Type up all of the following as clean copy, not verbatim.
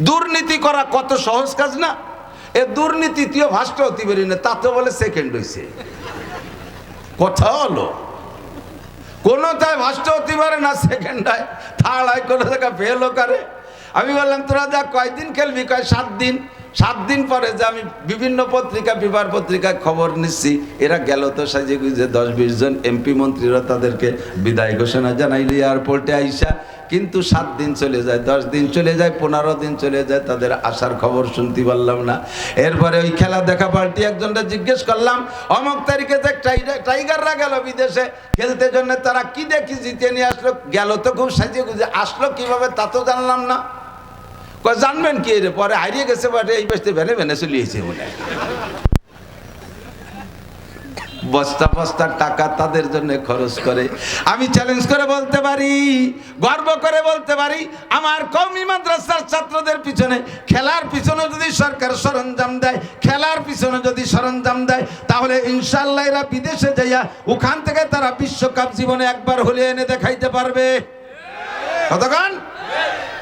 দুর্নীতি করা কত সহজ কাজ না। এ দুর্নীতিও ভাষ্ট হতে পারি না, তা তো বলে সেকেন্ড হয়েছে। কথা হলো কোনটাই ভাষ্ট হতে পারে না, সেকেন্ড হয়, থার্ড হয়, কোনো জায়গায় ফেলও করে। আমি বললাম তোরা যা কয়দিন খেলবি? কয় 7 দিন। 7 দিন পরে যে আমি বিভিন্ন পত্রিকা, পেপার পত্রিকায় খবর নিচ্ছি, এরা গেল তো সাজে গুজে 10-20 জন এমপি মন্ত্রীরা তাদেরকে বিদায় ঘোষণা জানাইলি এয়ারপোর্টে আইসা, কিন্তু 7 দিন চলে যায়, 10 দিন চলে যায়, 15 দিন চলে যায়, তাদের আসার খবর শুনতে পারলাম না। এরপরে ওই খেলা দেখা পার্টি একজনটা জিজ্ঞেস করলাম, অমুক তারিখে যে টাইগাররা গেল বিদেশে খেলতে জন্য, তারা কি দেখি জিতে নিয়ে আসলো? গেল তো খুব সাজিয়ে গুজে, আসলো কিভাবে তা তো জানলাম না। জানবেন কি রে, পরে হারিয়ে গেছে, পরে এই বেসতে ভেনে ভেনে চলিয়েছে বলে। বস্তা বস্তা টাকা তাদের জন্য খরচ করে। আমি চ্যালেঞ্জ করে বলতে পারি, গর্ব করে বলতে পারি, আমার কওমি মাদ্রাসার ছাত্রদের পিছনে, খেলার পিছনে যদি সরকার সরঞ্জাম দেয়, খেলার পিছনে যদি সরঞ্জাম দেয়, তাহলে ইনশাআল্লাহ এরা বিদেশে যাইয়া ওখান থেকে তারা বিশ্বকাপ জীবনে একবার হলে এনে দেখাইতে পারবে। কতক্ষণ?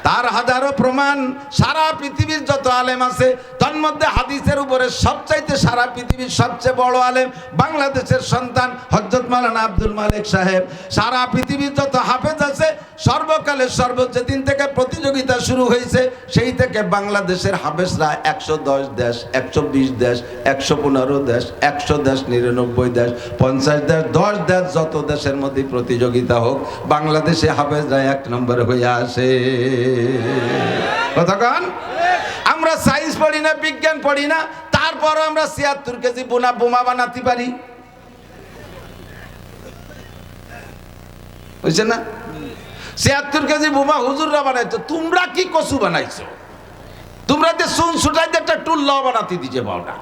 তার হাজারো প্রমাণ। সারা পৃথিবীর যত আলেম আছে, তন্মধ্যে হাদিসের উপরে সবচাইতে সারা পৃথিবীর সবচেয়ে বড় আলেম বাংলাদেশের সন্তান হযরত মাওলানা আব্দুল মালিক সাহেব। সারা পৃথিবীর যত হাফেজ আছে, সর্বকালের সর্বোচ্চ দিন থেকে প্রতিযোগিতা শুরু হয়েছে, সেই থেকে বাংলাদেশের হাফেজরা 110 দেশ, 120 দেশ, 115 দেশ, 100 দেশ, 99 দেশ, 50 দেশ, 10 দেশ, যত দেশের মধ্যে প্রতিযোগিতা হোক, বাংলাদেশে হাফেজরা 1 নম্বরে হয়ে আসে। কতক্ষণ? আমরা সায়েন্স পড়ি না, বিজ্ঞান পড়ি না, তারপর আমরা 76 কেজি বোমা বানাতে পারি। বুঝছেন না? 76 কেজি বোমা হুজুররা বানাইছো, তোমরা কি কচু বানাইছো? তোমরা যে সুন ছুটাই একটা টুল্লা বানাতে দিতে পাও না।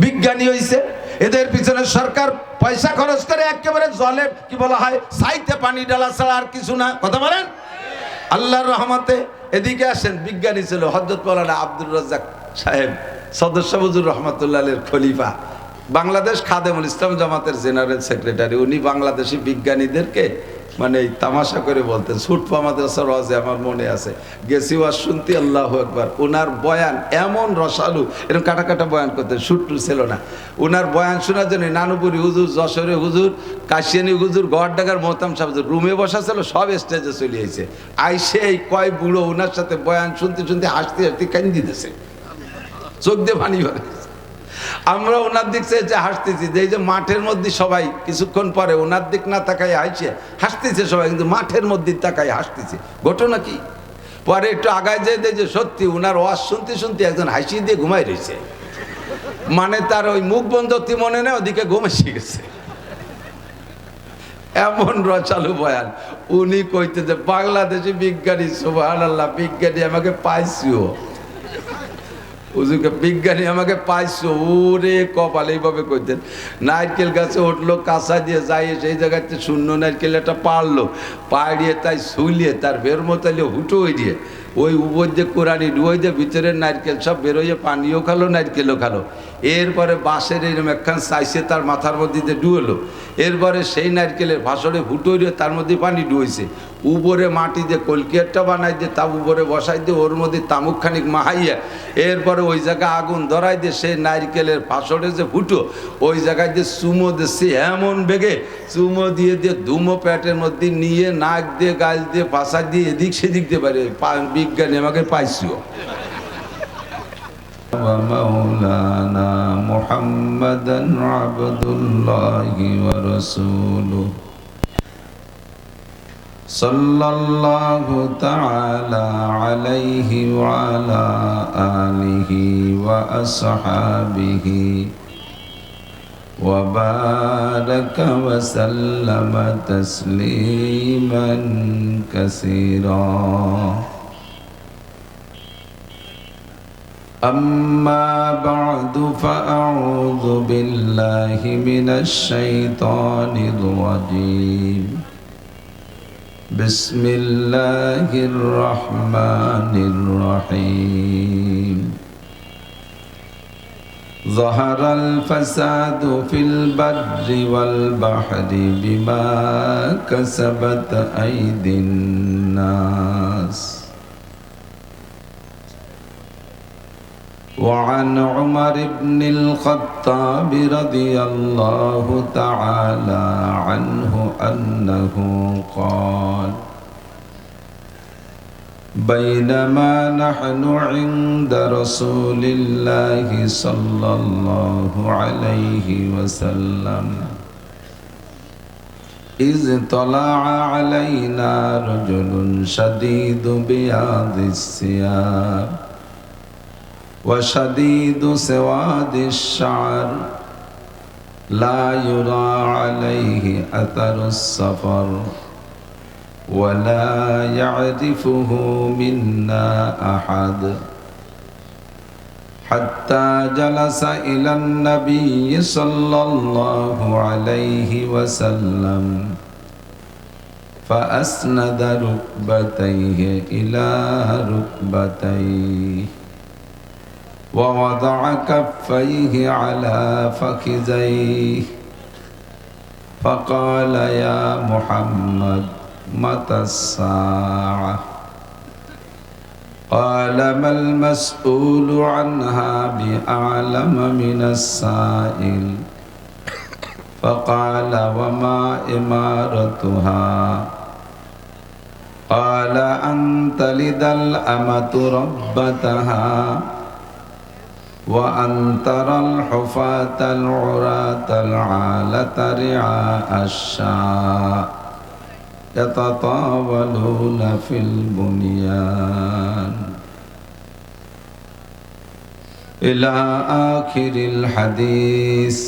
বিজ্ঞানী হইছে, এদের পিছনে সরকার পয়সা খরচ করে একেবারে জলে কি বলা হয়, সাইতে পানি ডালা ছাড়া আর কিছু না। কথা বলেন? আল্লাহর রহমতে এদিকে আসেন, বিজ্ঞানী ছিল হযরত মাওলানা আব্দুর রাজ্জাক সাহেব, সদস্য হুজুর রহমাতুল্লাহ আলাইহির খলিফা, বাংলাদেশ খাদেমুল ইসলাম জামাতের জেনারেল সেক্রেটারি। উনি বাংলাদেশি বিজ্ঞানীদেরকে মানে তামাশা করে বলতেন। সুটপা মাদ্রাসার ওয়াজে আমার মনে আছে, গেছি ওয়াজ শুনতে, আল্লাহু আকবার। ওনার বয়ান এমন রসালু, এরকম কাটা কাটা বয়ান করতেন, সুট্টু ছিল না। ওনার বয়ান শোনার জন্য নানুপুরি হুজুর, যশোরে হুজুর, কাশিয়ানি হুজুর, গড়ডাঙ্গার মোহতাম সাহেব হুজুর রুমে বসা ছিল, সব স্টেজে চলে আইছে। আইসে এই কয় বুড়ো ওনার সাথে বয়ান শুনতে শুনতে হাসতে হাসতে কান্দি দিতেছে, চোখ দিয়ে পানি ভরে। আমরা ওনার দিক চেয়ে হাসতেছি, যে এই যে মাঠের মধ্যে সবাই কিছুক্ষণ পরে ওনার দিক না তাকাই আইছে হাসতেছে সবাই, কিন্তু মাঠের মধ্যে তাকাই হাসতেছে। ঘটনা কি? পরে একটু আগায় যেয়ে দেখে সত্যি ওনার ওয়াজ শুনতে শুনতে একজন হাসি দিয়ে ঘুমাই রয়েছে, মানে তার ওই মুখ বন্ধ মনে নেই, ওদিকে ঘুম এসে গেছে। এমন রচালু বয়ান। উনি কইতে যে বাংলাদেশি বিজ্ঞানী, সুবহানাল্লাহ, বিজ্ঞানী আমাকে পাইছিও, হুজুরকে বিজ্ঞানী আমাকে পাইছো। ওরে কপাল, এইভাবে কইতেন। নারকেল গাছে উঠলো, কাঁচা দিয়ে যাই, সেই জায়গাতে শূন্য নারকেল একটা পারলো, পাড়িয়ে তাই শুইলিয়ে তার বের মতাইলে হুটো হয়ে দিয়ে ওই উপর যে কোরআনি ডুয়ে দিয়ে ভিতরের নারকেল সব বেরোইয়ে, পানিও খালো, নারকেলও খালো। এরপরে বাঁশের এরকম একখান চাইছে তার মাথার মধ্যে দিয়ে ডুয়েলো। এরপরে সেই নারকেলের ভাসরে হুটো দিয়ে তার মধ্যে পানি ডুয়েছে। উপরে মাটি দিয়ে কলকিয়ারটা বানাই দিয়ে তা উপরে বসাই দিয়ে ওর মধ্যে তামুক খানিক মাহাইয়া, এরপরে ওই জায়গায় আগুন ধরাই দিয়ে সেই নারকেলের ভাসরে যে ফুটো, ওই জায়গায় দিয়ে চুমো দিচ্ছে এমন বেগে, চুমো দিয়ে দিয়ে ধুমো প্যাটের মধ্যে নিয়ে নাক দিয়ে গাল দিয়ে পাশা দিয়ে এদিক সেদিক দিয়ে পারে। বিজ্ঞানী আমাকে পাইছিও। মাওলানা মুহাম্মাদান আবদুল্লাহি ওয়া রাসূলুহু সাল্লাল্লাহু তাআলা আলাইহি ওয়া আলা আলিহি ওয়া আসহাবিহি ওয়া বারাকা ওয়া সাল্লামা তাসলিমান কাসীরা। أما بعد فأعوذ بالله من الشيطان الرجيم. بسم الله الرحمن الرحيم. ظهر الفساد في البر والبحر بما كسبت أيدي الناس وعن عمر بن الخطاب رضي الله تعالى عنه أنه قال بينما نحن عند رسول الله صلى الله عليه وسلم إذ طلع علينا رجل شديد بياض الثياب وشديد سواد الشعر لا يرى عليه أثر السفر ولا يعرفه منا أحد حتى جلس إلى النبي صلى الله عليه وسلم فأسند ركبتيه إلى ركبتيه ووضع كفيه على فخذيه فقال يا محمد متى الساعة قال ما المسؤول عنها بأعلم من السائل فقال وما إمارتها قال أن تلد الأمة ربتها وأن ترى الحفاة العراة العالة رعاء الشاء يتطاولون في البنيان إلى آخر الحديث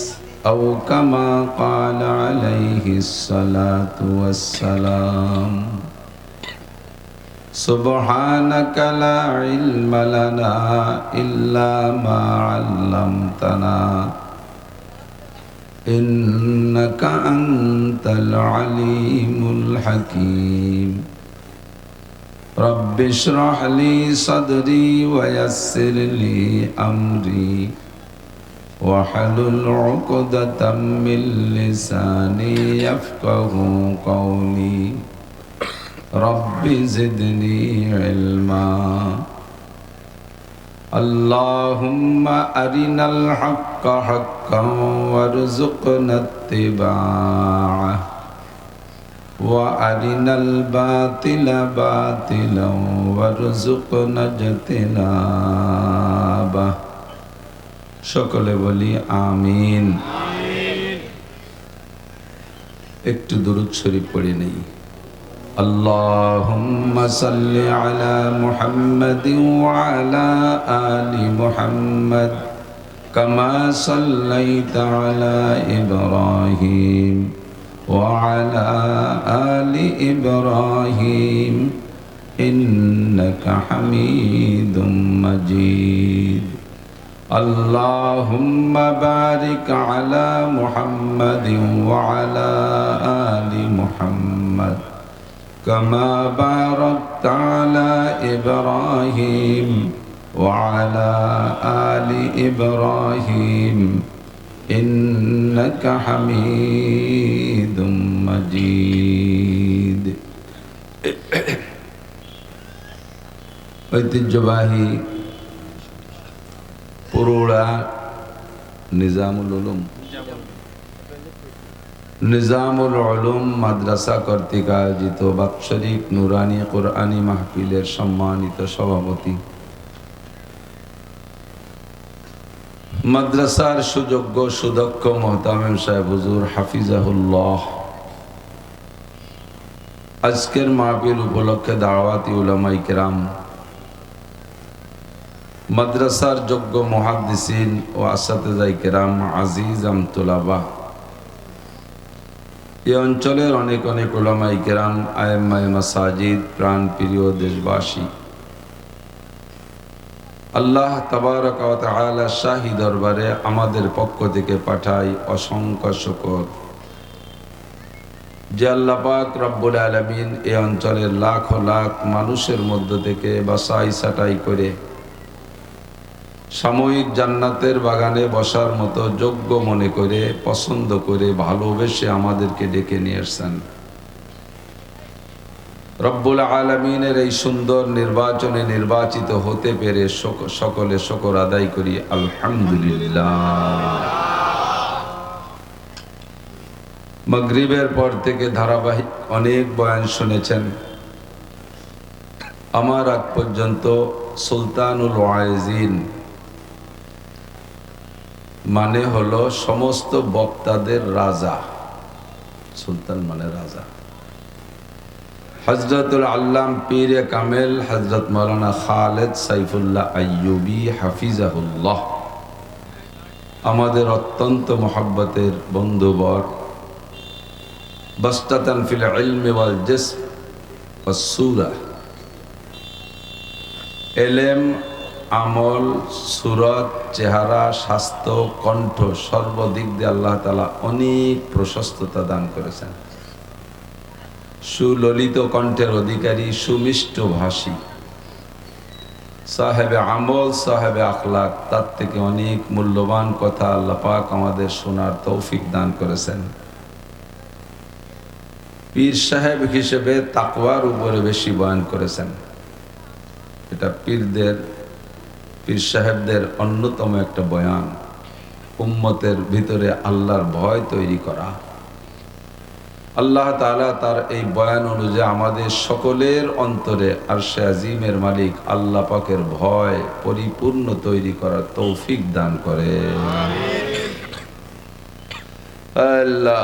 أو كما قال عليه الصلاة والسلام سبحانك لا علم لنا إلا ما علمتنا إنك أنت العليم الحكيم رب اشرح لي صدري ويسر لي أمري واحلل عقدة من لساني يفقه قولي رب زدني علما اللهم أرنا الحق حقا وارزقنا اتباعه وأرنا الباطل باطلا وارزقنا اجتنابه সকলে বলি আমিন। একটু দুরূদ শরীফ পড়ে নেই। اللهم صل على محمد وعلى آل محمد كما صليت على إبراهيم وعلى آل إبراهيم إنك حميد مجيد اللهم بارك على محمد وعلى آل محمد كما باركت على إبراهيم وعلى آل إبراهيم إنك حميد مجيد ঐতিহ্যবাহী পুরোড়া নিজামুল উলুম নিজামুল উলুম মাদ্রাসা কর্তৃক আয়োজিত বাৎসরিক নুরানি কোরআনী মাহফিলের সম্মানিত সভাপতি, মাদ্রাসার সুযোগ্য সুদক্ষ মোহতামিম সাহেব হুজুর হাফিজাহুল্লাহ, আজকের মাহফিল উপলক্ষে দাওয়াতি উলামায়ে কেরাম, মাদ্রাসার যোগ্য মুহাদ্দিসিন ও আসাতিজায়ে কেরাম, আজিজ আমতুলাবা, এই অঞ্চলের অনেক অনেক উলামায়ে কেরাম, আয়েম্মায়ে মাসাজিদ, প্রাণপ্রিয় দেশবাসী, আল্লাহ তাবারক ওয়া তাআলা শাহী দরবারে আমাদের পক্ষ থেকে পাঠাই অসংখ্য শুকর যে আল্লাহ পাক রব্বুল আলামিন এই অঞ্চলের লাখ লাখ মানুষের মধ্য থেকে বাছাই ছাঁটাই করে সাময়িক জান্নাতের বাগানে বসার মতো যোগ্য মনে করে, পছন্দ করে, ভালোবেসে আমাদেরকে ডেকে নিয়ে আসছেন। রব্বুল আলামিনের এই সুন্দর নির্বাচনে নির্বাচিত হতে পেরে সকলে শুকর আদায় করি আলহামদুলিল্লাহ। মাগরিবের পর থেকে ধারাবাহিক অনেক বয়ান শুনেছেন। আমার আগ পর্যন্ত সুলতানুল ওয়াইজিন মানে হলো সমস্ত বক্তাদের রাজা। সুলতান মানে রাজা। হযরতুল আল্লাম পীরে কামেল হযরত মাওলানা খালেদ সাইফুল্লাহ আইয়ুবী হাফিজাহুল্লাহ আমাদের অত্যন্ত মহব্বতের বন্ধুবর, বাসতাতান ফিল ইলমি ওয়াল জিসম ওয়াস সূরা, এলেম, আমল, সুরত, চেহারা, স্বাস্থ্য, কণ্ঠ সর্বদিক দিয়ে আল্লাহ তাআলা অনেক প্রশস্ততা দান করেছেন। সুললিত কণ্ঠের অধিকারী, সুমিষ্ট ভাষী, সাহেবে আমল, সাহেবে আখলাক, তার থেকে অনেক মূল্যবান কথা আল্লাহ পাক আমাদের শোনার তৌফিক দান করেছেন। পীর সাহেব হিসেবে তাকওয়ার উপরে বেশি বয়ান করেছেন। এটা পীর সাহেবদের অন্যতম একটা বয়ান, উম্মতের ভিতরে আল্লাহর ভয় তৈরি করা। আল্লাহ তাআলা তার এই বয়ান অনুযায়ী আমাদের সকলের অন্তরে আরশে আজিমের মালিক আল্লাহ পাকের ভয় পরিপূর্ণ তৈরি করার তৌফিক দান করে। আল্লাহ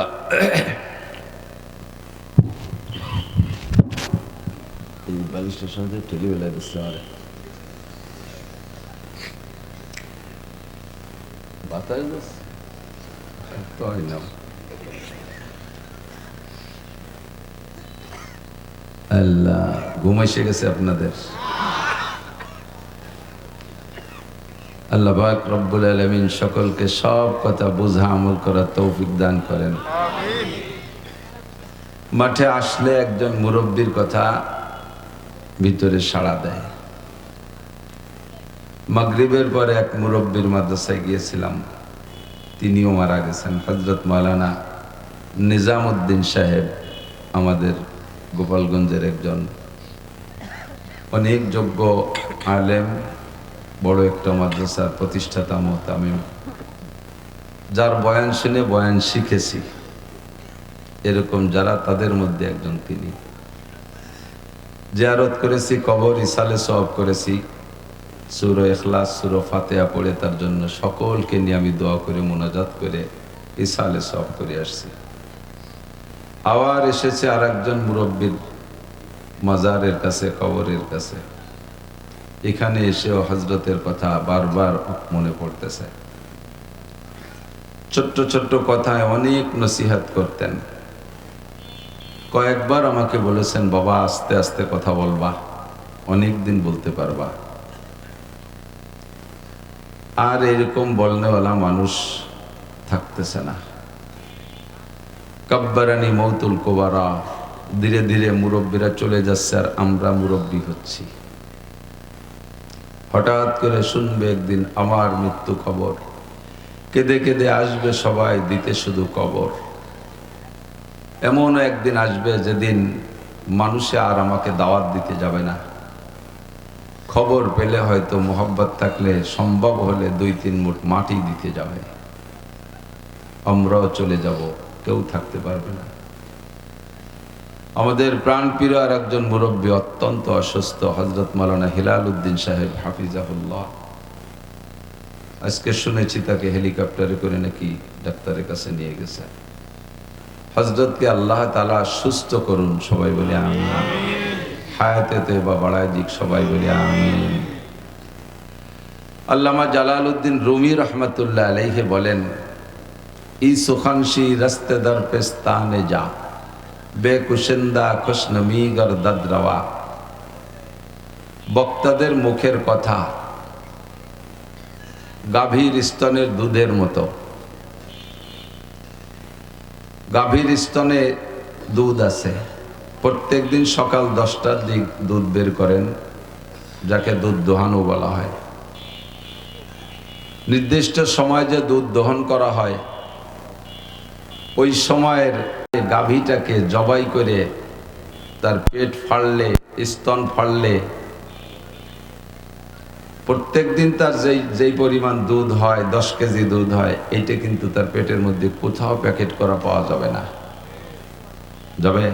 এই বালিশের সাথে টেলিবেলা দিচ্ছে আরে বাতাস তো হয় না। আল্লাহ ঘুম এসে গেছে আপনাদের। আল্লাহ পাক রব্বুল আলামিন সকলকে সব কথা বুঝা আমল করার তৌফিক দান করেন। মাঠে আসলে একজন মুরব্বীর কথা ভিতরে সাড়া দেয়। মাগরিবের পরে এক মুরব্বীর মাদ্রাসায় গিয়েছিলাম, তিনিও মারা গেছেন। হযরত মাওলানা নিজামউদ্দিন সাহেব আমাদের গোপালগঞ্জের একজন অনেক যোগ্য আলেম, বড় একটা মাদ্রাসার প্রতিষ্ঠাতা মুহতামিম, যার বয়ান শুনে বয়ান শিখেছি, এরকম যারা তাদের মধ্যে একজন তিনি। জিয়ারত করেছি, কবর, ইসালে সওয়াব করেছি, সূরা ইখলাস, সূরা ফাতিহা পড়ে তার জন্য সকলকে নিয়ে আমি দোয়া করে মুনাজাত করে ইসালে সওয়াব করে আসছি। আবার এসেছে আর একজন মুরব্বীর মাজারের কাছে, কবরের কাছে। এখানে এসেও হযরতের কথা বারবার মনে পড়তেছে। ছোট্ট ছোট্ট কথায় অনেক নসিহত করতেন। কয়েকবার আমাকে বলেছেন, বাবা আস্তে আস্তে কথা বলবা, অনেক দিন বলতে পারবা। আর এরকম বলনেওয়ালা মানুষ থাকতেছে না। কাব্বারানি মৌতুল কোবারা, ধীরে ধীরে মুরব্বীরা চলে যাচ্ছে আর আমরা মুরব্বী হচ্ছি। হঠাৎ করে শুনবে একদিন আমার মৃত্যু খবর, কেঁদে কেঁদে আসবে সবাই দিতে শুধু কবর। এমন একদিন আসবে যেদিন মানুষে আর আমাকে দাওয়াত দিতে যাবে না। খবর পেলে হয়তো মোহব্বত থাকলে সম্ভব হলে 2-3 মুঠ মাটি দিতে যাবে। আমরাও চলে যাব, কেউ থাকতে পারবে না। আমাদের প্রাণপ্রিয় আর একজন মুরব্বী অত্যন্ত অসুস্থ, হযরত মাওলানা হিলাল উদ্দিন সাহেব হাফিজাহুল্লাহ। আজকে শুনেছি তাকে হেলিকপ্টারে করে নাকি ডাক্তারের কাছে নিয়ে গেছে। হযরতকে আল্লাহ তাআলা সুস্থ করুন, সবাই বলে আমিন। হায়াতে তয়্যবা বাড়ায় দিক, সবাই বলে আমিন। আল্লামা জালালউদ্দিন রুমি রহমাতুল্লাহ আলাইহি বলেন, ই সুখানশি রাস্তে দর পেস্তানে যা, বেকুশিন্দা খুশনমি গর দদরওয়া। বক্তাদের মুখের কথা গাভীর স্তনের দুধের মতো। গাভীর স্তনে দুধ আছে, প্রত্যেক দিন সকাল 10টার দিক দুধ বের করেন, যাকে দুধ দোহানো বলা হয়। নির্দিষ্ট সময় যে দুধ দহন করা হয়, ওই সময়ের গাভীটাকে জবাই করে তার পেট ফাড়লে, স্তন ফাড়লে প্রত্যেক দিন তার যেই পরিমাণ দুধ হয়, 10 কেজি দুধ হয়, এইটা কিন্তু তার পেটের মধ্যে কোথাও প্যাকেট করা পাওয়া যাবে না। যাবে?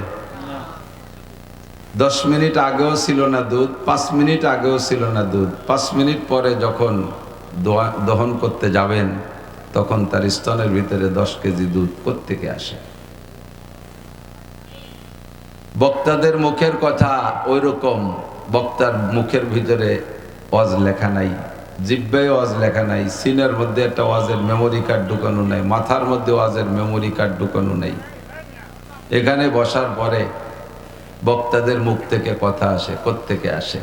10 মিনিট আগেও ছিল না দুধ, 5 মিনিট আগেও ছিল না দুধ, 5 মিনিট পরে যখন দহন করতে যাবেন তখন তার স্তনের ভিতরে 10 কেজি দুধ কোত্থেকে আসে? বক্তাদের মুখের কথা ওই রকম, বক্তার মুখের ভিতরে ওয়াজ লেখা নাই, জিহ্বায় ওয়াজ লেখা নাই, সিনের মধ্যে একটা ওয়াজের মেমোরি কার্ড ঢুকানো নাই, মাথার মধ্যে ওয়াজের মেমোরি কার্ড ঢুকানো নাই। এখানে বসার পরে বক্তাদের মুখ থেকে কথা আসে। কোত্থেকে আসে?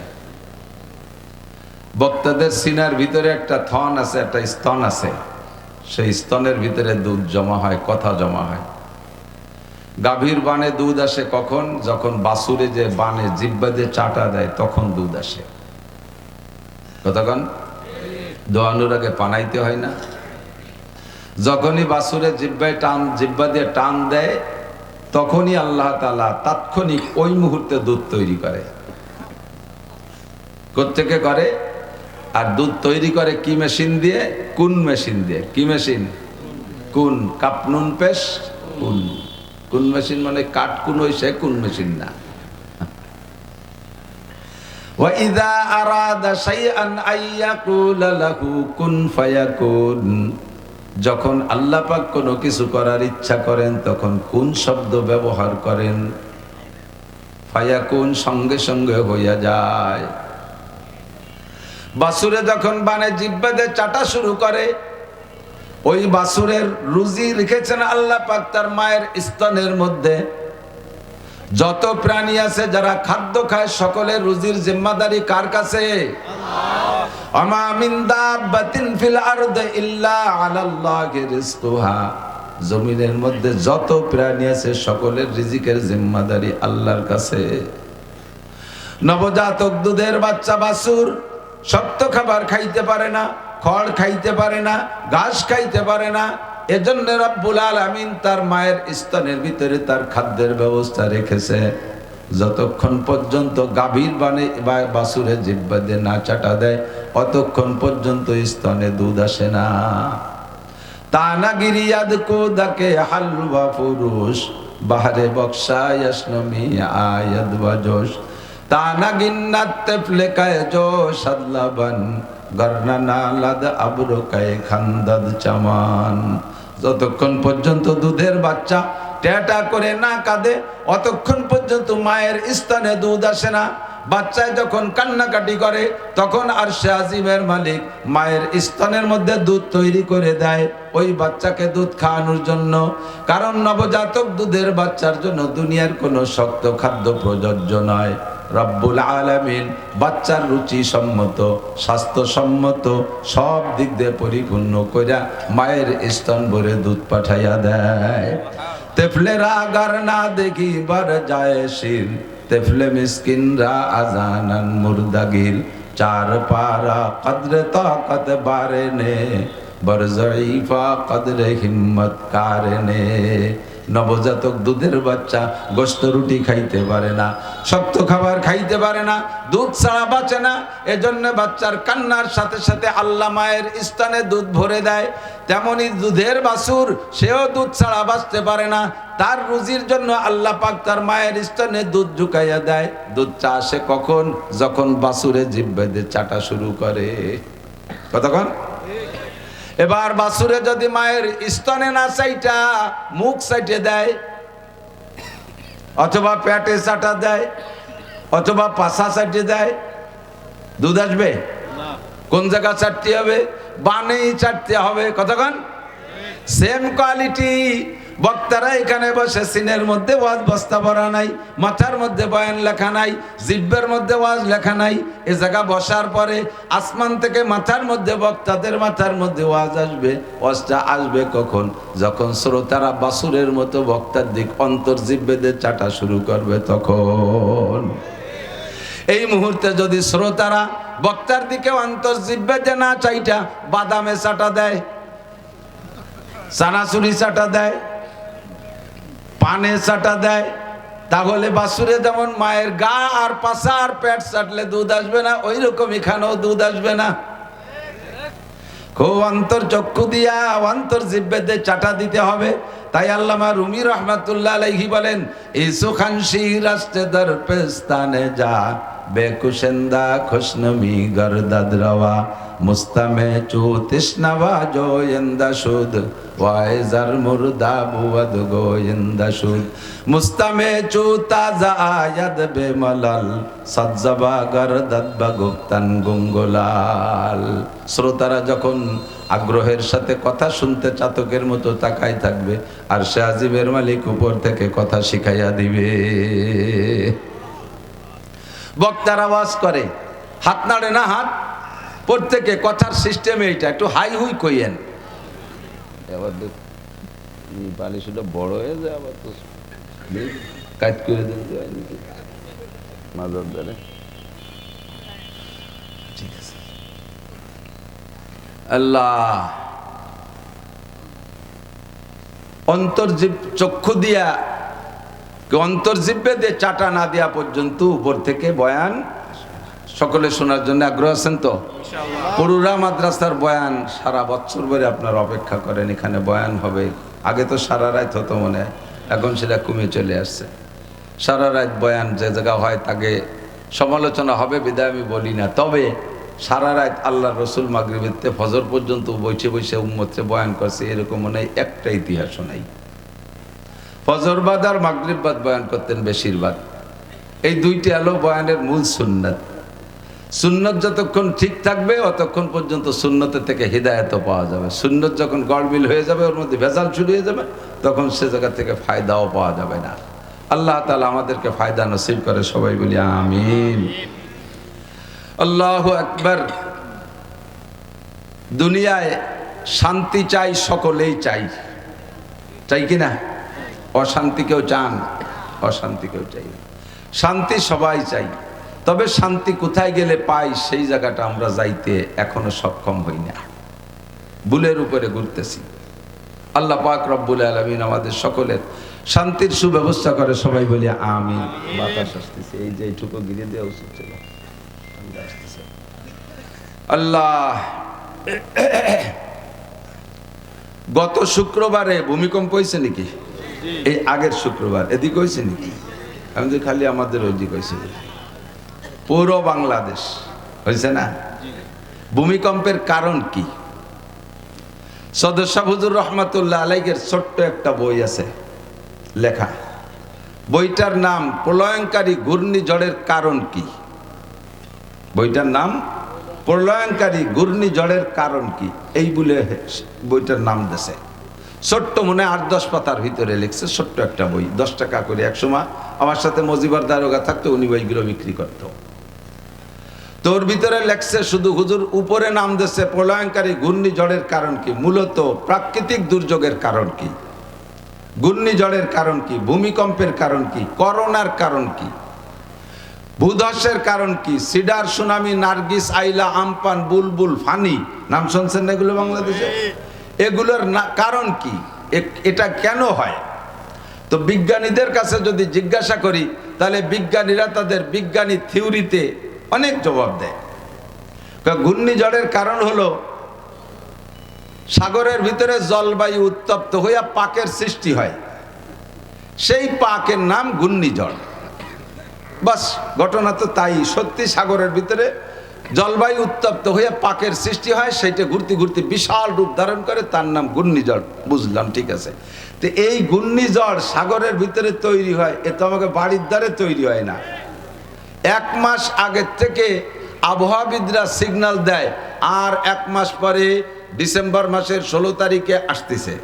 বক্তাদের সিনার ভিতরে একটা থন আছে, একটা স্তন আছে, সেই স্তনের ভিতরে দুধ জমা হয়, কথা জমা হয়। গাভীর বানে দুধ আসে কখন? যখন বাছুরে যে বানে জিহ্বা দিয়ে চাটা দেয় তখন দুধ আসে। কতক্ষণ? দোয়ানোর আগে পানাইতে হয় না? যখনই বাছুরে জিহ্বা দিয়ে টান দেয় তখনই আল্লাহ তাআলা তাৎক্ষণিক ওই মুহূর্তে দুধ তৈরি করে। কোত্থেকে করে? আর দুধ তৈরি করে কি মেশিন দিয়ে? কুন মেশিন দিয়ে। কি মেশিন? কুন, কাপ নুন পেশ কুন। কুন মেশিন মানে কাঠ কুন হইছে, কুন মেশিন না। ওয়া ইযা আরাদা শাইআন আইয়াকুলা লাহু কুন ফায়াকুন, যখন আল্লাহ পাক কোনো কিছু করার ইচ্ছা করেন তখন কুন শব্দ ব্যবহার করেন, ফায়াকুন সঙ্গে সঙ্গে হইয়া যায়। বাছুরে যখন বানে জিহ্বা দিয়ে চাটা শুরু করে, ওই বাছুরের রুজি রেখেছেন আল্লাহ পাক তার মায়ের স্তনের মধ্যে। যত প্রাণী আছে যারা খাদ্য খায় সকলের রুজির জিম্মাদারি কার কাছে? আল্লাহ। আমা মিন দাব্বাতিন ফিল আরদি ইল্লা আলাল্লাহি রিজকুহা, জমিনের মধ্যে যত প্রাণী আছে সকলের রিজিকের জিম্মাদারি আল্লাহর কাছে। নবজাতক দুধের বাচ্চা বাছুর শক্ত খাবার খাইতে পারে না, খড় খাইতে পারে না, ঘাস খাইতে পারে না। এজন্য রব্বুল আলামিন তার মায়ের স্তনের ভিতরে তার খাদ্যের ব্যবস্থা রেখেছে। যতক্ষণ পর্যন্ত গাভীর বানে বা বাছুরের জিহ্বা দিয়ে না চাটা দেয় অতক্ষণ পর্যন্ত স্তনে দুধ আসে না। তানাগিরিয়াদ কোদাকে হালওয়া ফুরুষ বাহারে বক্সা ইয়াসনমি আয়াদ ওয়াজোশ, তানাগিন্নাত তেফলে কায় জো সাদলাবান গর্নানা লাদ আবরো কায় খান্দাদ চামান। যতক্ষণ পর্যন্ত দুধের বাচ্চা টেটা করে না কাঁদে অতক্ষণ পর্যন্ত মায়ের স্তনে দুধ আসে না। বাচ্চায় যখন কান্নাকাটি করে তখন আরশে আজিমের মালিক মায়ের স্তনের মধ্যে দুধ তৈরি করে দেয় ওই বাচ্চাকে দুধ খাওয়ানোর জন্য। কারণ নবজাতক দুধের বাচ্চার জন্য দুনিয়ার কোনো শক্ত খাদ্য প্রযোজ্য নয়। রব্বুল আলামিন বাচ্চার রুচি সম্মত, স্বাস্থ্যসম্মত সব দিক দিয়ে পরিপূর্ণ কইরা মায়ের স্তন ভরে দুধ পাঠাইয়া দেয়। তেফলেরা গার না দেখি বার যায় শির, তেফলে মিসকিনরা আজানান মুর্দাগির। চার পারা কদরে তাকত বারে নে, বরজঈফা কদরে হিম্মত কারনে। নবজাতক দুধের বাচ্চা গোশত রুটি খাইতে পারে না, শক্ত খাবার খাইতে পারে না, দুধ ছাড়া বাঁচে না। এজন্য বাচ্চার কান্নার সাথে সাথে আল্লাহ মায়ের স্তনে দুধ ভরে দেয়। তেমনি দুধের বাছুর সেও দুধ ছাড়া বাঁচতে পারে না, তার রুজির জন্য আল্লাহ পাক তার মায়ের স্তনে দুধ ঢুকাইয়া দেয়। দুধটা আসে কখন? যখন বাছুরে জিহ্বা দিয়ে চাটা শুরু করে। কতক্ষণ? এবার বাছুরে যদি মায়ের স্তনে না চাইটা মুখ চাইটে দেয়, অথবা পেটে চাটা দেয়, অথবা পাছা চাইটে দেয়, দুধ আসবে? কোন জায়গা চাটতে হবে? বানেই চাটতে হবে। কতক্ষণ? Same quality. বক্তারা এখানে বসে সিনের মধ্যে ওয়াজ বস্তা ভরা নাই, মাথার মধ্যে বয়ান লেখা নাই, জিহ্বার মধ্যে ওয়াজ লেখা নাই। এ জায়গা বসার পরে আসমান থেকে মাথার মধ্যে বক্তাদের মাথার মধ্যে ওয়াজ আসবে। ওয়াজটা আসবে কখন? যখন শ্রোতারা বাছুরের মতো বক্তার দিক অন্তর জিহ্বেদের চাটা শুরু করবে তখন। এই মুহূর্তে যদি শ্রোতারা বক্তার দিকে অন্তর জিহ্বেদে না চাইটা বাদামে চাটা দেয়, চানাচুরি চাটা দেয়, পানে চাটা দেয়, তাহলে বাছুরে যেমন মায়ের গা আর পাছা আর পেট চাটলে দুধ আসবে না, ওই রকম এখানেও দুধ আসবে না। খুব অন্তর চক্ষু দিয়া অন্তর জিব্বেতে চাটা দিতে হবে। তাই আল্লামা রুমি রহমাতুল্লাহ আলাইহি বলেন, ইসু খানশি রাস্তে দর পেস্তানে যা বেকুশেন্দা খুশনমি গরদাদ রওয়া মুস্তামে চু তৃষ্ণাবা জোয়েন্দা সুদ ওয়াইজার মুর্দা বুয়াদ গোয়েন্দা সুদ মুস্তামে চু তাজা আয়াদ বেমালাল সাজ্জাবা গরদাদ বাগুপ্তান গুঙ্গুলাল। শ্রোতারা যখন আগ্রহের সাথে কথা শুনতে চাতকের মতো তাকাই থাকবে, আর সে আজিমের মালিক উপর থেকে কথা শিখাইয়া দিবে। বক্তার আওয়াজ করে, হাত নাড়ে না, হাত প্রত্যেকে কথার সিস্টেম এইটা, একটু হাই হুই কইয়েন। এবার বালিশটা বড় হয়ে যায়, আবার তো কাজ করে দিতে হয় নাকি মাজার দ্বারে। ঠিক আছে, আল্লাহ অন্তর্জীব চক্ষু দিয়া অন্তর্জীবে দিয়ে চাটা না দেওয়া পর্যন্ত উপর থেকে বয়ান সকলে শোনার জন্য আগ্রহ আছেন তো? পুরুরা মাদ্রাসার বয়ান সারা বছর ধরে আপনারা অপেক্ষা করেন, এখানে বয়ান হবে। আগে তো সারা রাত হতো মনে হয়, এখন সেটা কমে চলে আসছে। সারা রাত বয়ান যে জায়গা হয় তাকে সমালোচনা হবে বিদায় আমি বলি না, তবে সারা রাত আল্লাহ রসুল মাগরিবেতে ফজর পর্যন্ত বসে বসে উম্মতকে বয়ান করছে, এরকম মনে হয় একটা ইতিহাস নাই। ফজরবাদ আর মাগরিববাদ বয়ান করতেন বেশিরভাগ। এই দুইটি হলো বয়ানের মূল সুন্নাত। সুন্নত যতক্ষণ ঠিক থাকবে অতক্ষণ পর্যন্ত সুন্নতের থেকে হিদায়ত পাওয়া যাবে। সুন্নত যখন গড়বিল হয়ে যাবে, ওর মধ্যে ভেজাল শুরু হয়ে যাবে, তখন সে জায়গা থেকে ফায়দাও পাওয়া যাবে না। আল্লাহ তাআলা আমাদেরকে ফায়দা নসিব করে, সবাই বলি আমিন। আল্লাহু আকবার। দুনিয়ায় শান্তি চাই, সকলেই চাই, চাই কিনা? অশান্তি কেউ চান? অশান্তি কেউ চাই না। শান্তি সবাই চাই, তবে শান্তি কোথায় গেলে পাই সেই জায়গাটা আমরা যাইতে এখনো সক্ষম হই না, ভুলের উপরে ঘুরতেছি। আল্লাহ পাক রব্বুল আলামিন আমাদের সকলের শান্তির সুব্যবস্থা করে, সবাই বলি আমিন। বাতাস আসতেছে, এই যে এইটুকু গিরে দেওয়া উচিত ছিল। আল্লাহ, গত শুক্রবারে ভূমিকম্প হয়েছে নাকি? এই আগের শুক্রবার এদিকে হয়েছে নাকি? আমি তো খালি আমাদের ওইদিক হয়েছে, পুরো বাংলাদেশ হয়েছে না? ভূমিকম্পের কারণ কি? সদস্য হুজুর রহমাতুল্লাহ আলাইহির ছোট্ট একটা বই আছে লেখা, বইটার নাম প্রলয়ঙ্কারী ঘূর্ণিঝড়ের কারণ কি। বইটার নাম প্রলয়ঙ্কারী ঘূর্ণিঝড়ের কারণ কি, এই বলে বইটার নাম দেশে। ছোট্ট মনে 8-10 পাতার ভিতরে লিখছে, ছোট্ট একটা বই, 10 টাকা করে। একসময় আমার সাথে মজিবার দারোগা থাকতো, উনি বইগুলো বিক্রি করত। তোর ভিতরে লেখছে শুধু হুজুর উপরে নাম দিচ্ছে প্রলয়ঙ্কারী ঘূর্ণিঝড়ের কারণ কি, মূলত প্রাকৃতিক দুর্যোগের কারণ কি, ঘূর্ণিঝড়ের কারণ কি, ভূমিকম্পের কারণ কি, করোনার কারণ কি, ভূধসের কারণ কি, সিডার, সুনামি, নার্গিস, আইলা, আমপান, বুলবুল, ফানি, নাম শুনছেন এগুলো বাংলাদেশে? এগুলোর কারণ কি, এটা কেন হয়? তো বিজ্ঞানীদের কাছে যদি জিজ্ঞাসা করি, তাহলে বিজ্ঞানীরা তাদের বিজ্ঞানী থিওরিতে অনেক জবাব দেয়। ঘূর্ণিঝড়ের কারণ হলো সাগরের ভিতরে জলবায়ু উত্তপ্ত হইয়া পাকের সৃষ্টি হয়, সেই পাকের নাম ঘূর্ণিঝড়। বাস, ঘটনা তো তাই। সত্যি সাগরের ভিতরে জলবায়ু উত্তপ্ত হয়ে পাকের সৃষ্টি হয়, সেইটা ঘুরতে ঘুরতে বিশাল রূপ ধারণ করে, তার নাম ঘূর্ণিঝড়। বুঝলাম, ঠিক আছে। তো এই ঘূর্ণিঝড় সাগরের ভিতরে তৈরি হয়, এ তো আমাকে বাড়ির দ্বারে তৈরি হয় না। 1 মাস আগের থেকে আবহাওয়াবিদরা সিগন্যাল দেয়, আর 1 মাস পরে ডিসেম্বর মাসের 16 তারিখে আসতেছে।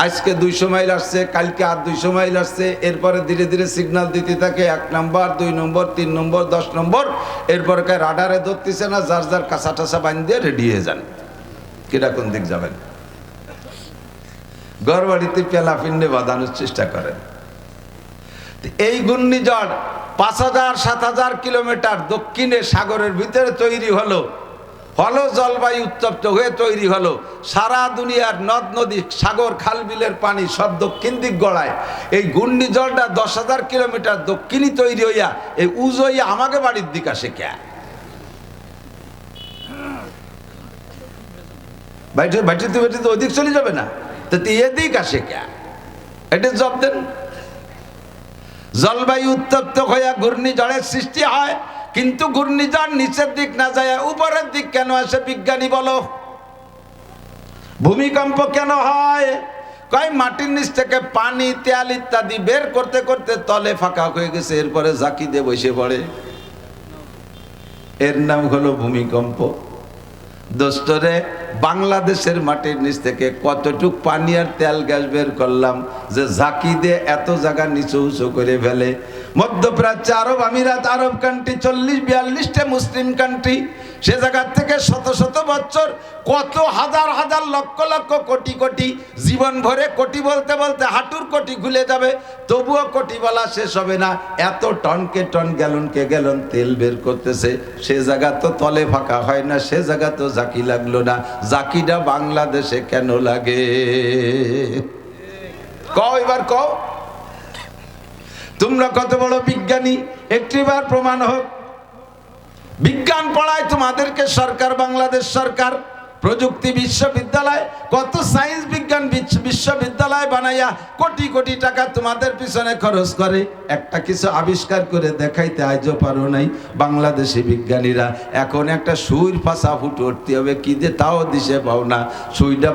আজকে 200 মাইল আসছে, কালকে আর 200 মাইল আসছে। এরপরে ধীরে ধীরে সিগন্যাল দিতে থাকে, 1 নম্বর, 2 নম্বর, 3 নম্বর, 10 নম্বর। এরপরে রাডারে ধরতেছে না, যার যার কাঁচা টাসা বাঁধিয়ে রেডি হয়ে যান। কিরা কোন দিক যাবেন? ঘর বাড়িতে পেলা পিণ্ডে বাঁধানোর চেষ্টা করেন। এই ঘূর্ণিঝড় 5000-7000 কিলোমিটার দক্ষিণে সাগরের ভিতরে তৈরি হলো, হলো জলবায়ু উত্তপ্ত হয়ে তৈরি হলো সারা দুনিয়ার নদ নদী সাগর খাল বিলের পানি সব দক্ষিণ দিক গড়ায়। এই ঘূর্ণিঝড়টা 10,000 কিলোমিটার দক্ষিণই তৈরি হইয়া এই উজইয়া আমাকে বাড়ির দিক আসে কে বাইটিতে ওদিক চলে যাবে না, তো এদিক আসে কে? এটা জব দেন। জলবায়ু উত্তপ্ত হইয়া ঘূর্ণিঝড়ের সৃষ্টি হয়, কিন্তু ঘূর্ণিঝড় নিচের দিক না যায় উপরের দিক কেন আসে বিজ্ঞানী বলো? ভূমিকম্প কেন হয়? কয় মাটির নিচ থেকে পানি তেল ইত্যাদি বের করতে করতে তলে ফাঁকা হয়ে গেছে, এরপরে ঝাঁকি দিয়ে বসে পড়ে, এর নাম হলো ভূমিকম্প। দোস্তরে বাংলাদেশের মাটির নিচ থেকে কতটুক পানি আর তেল গ্যাস বের করলাম যে ঝাঁকি দিয়ে এত জায়গা নিচু উঁচু করে ফেলে। মধ্যপ্রাচ্য, আরব আমিরাত, আরব কান্ট্রি, 40-42টা মুসলিম কান্ট্রি, সে জায়গার থেকে শত শত বছর কত হাজার হাজার লক্ষ লক্ষ কোটি কোটি জীবন ভরে কোটি বলতে বলতে হাঁটুর কোটি খুলে যাবে, তবুও কোটি বলা শেষ হবে না। এত টনকে টন গ্যালনকে গ্যালন তেল বের করতেছে, সে জায়গা তো তলে ফাঁকা হয় না, সে জায়গা তো ঝাঁকি লাগলো না। ঝাঁকিটা বাংলাদেশে কেন লাগে? কও এবার কও, তোমরা কত বড় বিজ্ঞানী, একটিবার প্রমাণ হোক। বিজ্ঞান পড়ায় তোমাদেরকে সরকার, বাংলাদেশ সরকার, প্রযুক্তি বিশ্ববিদ্যালয়, কত সায়েন্স বিজ্ঞান বিশ্ববিদ্যালয় বানাইয়া কোটি কোটি টাকা তোমাদের পিছনে খরচ করে, একটা কিছু আবিষ্কার করে দেখাইতে আজও পারো নাই বাংলাদেশি বিজ্ঞানীরা। এখন একটা সুইর ফাঁসা ফুটো উঠতে হবে, কি যে তাও দিশে পাও না। সুইটা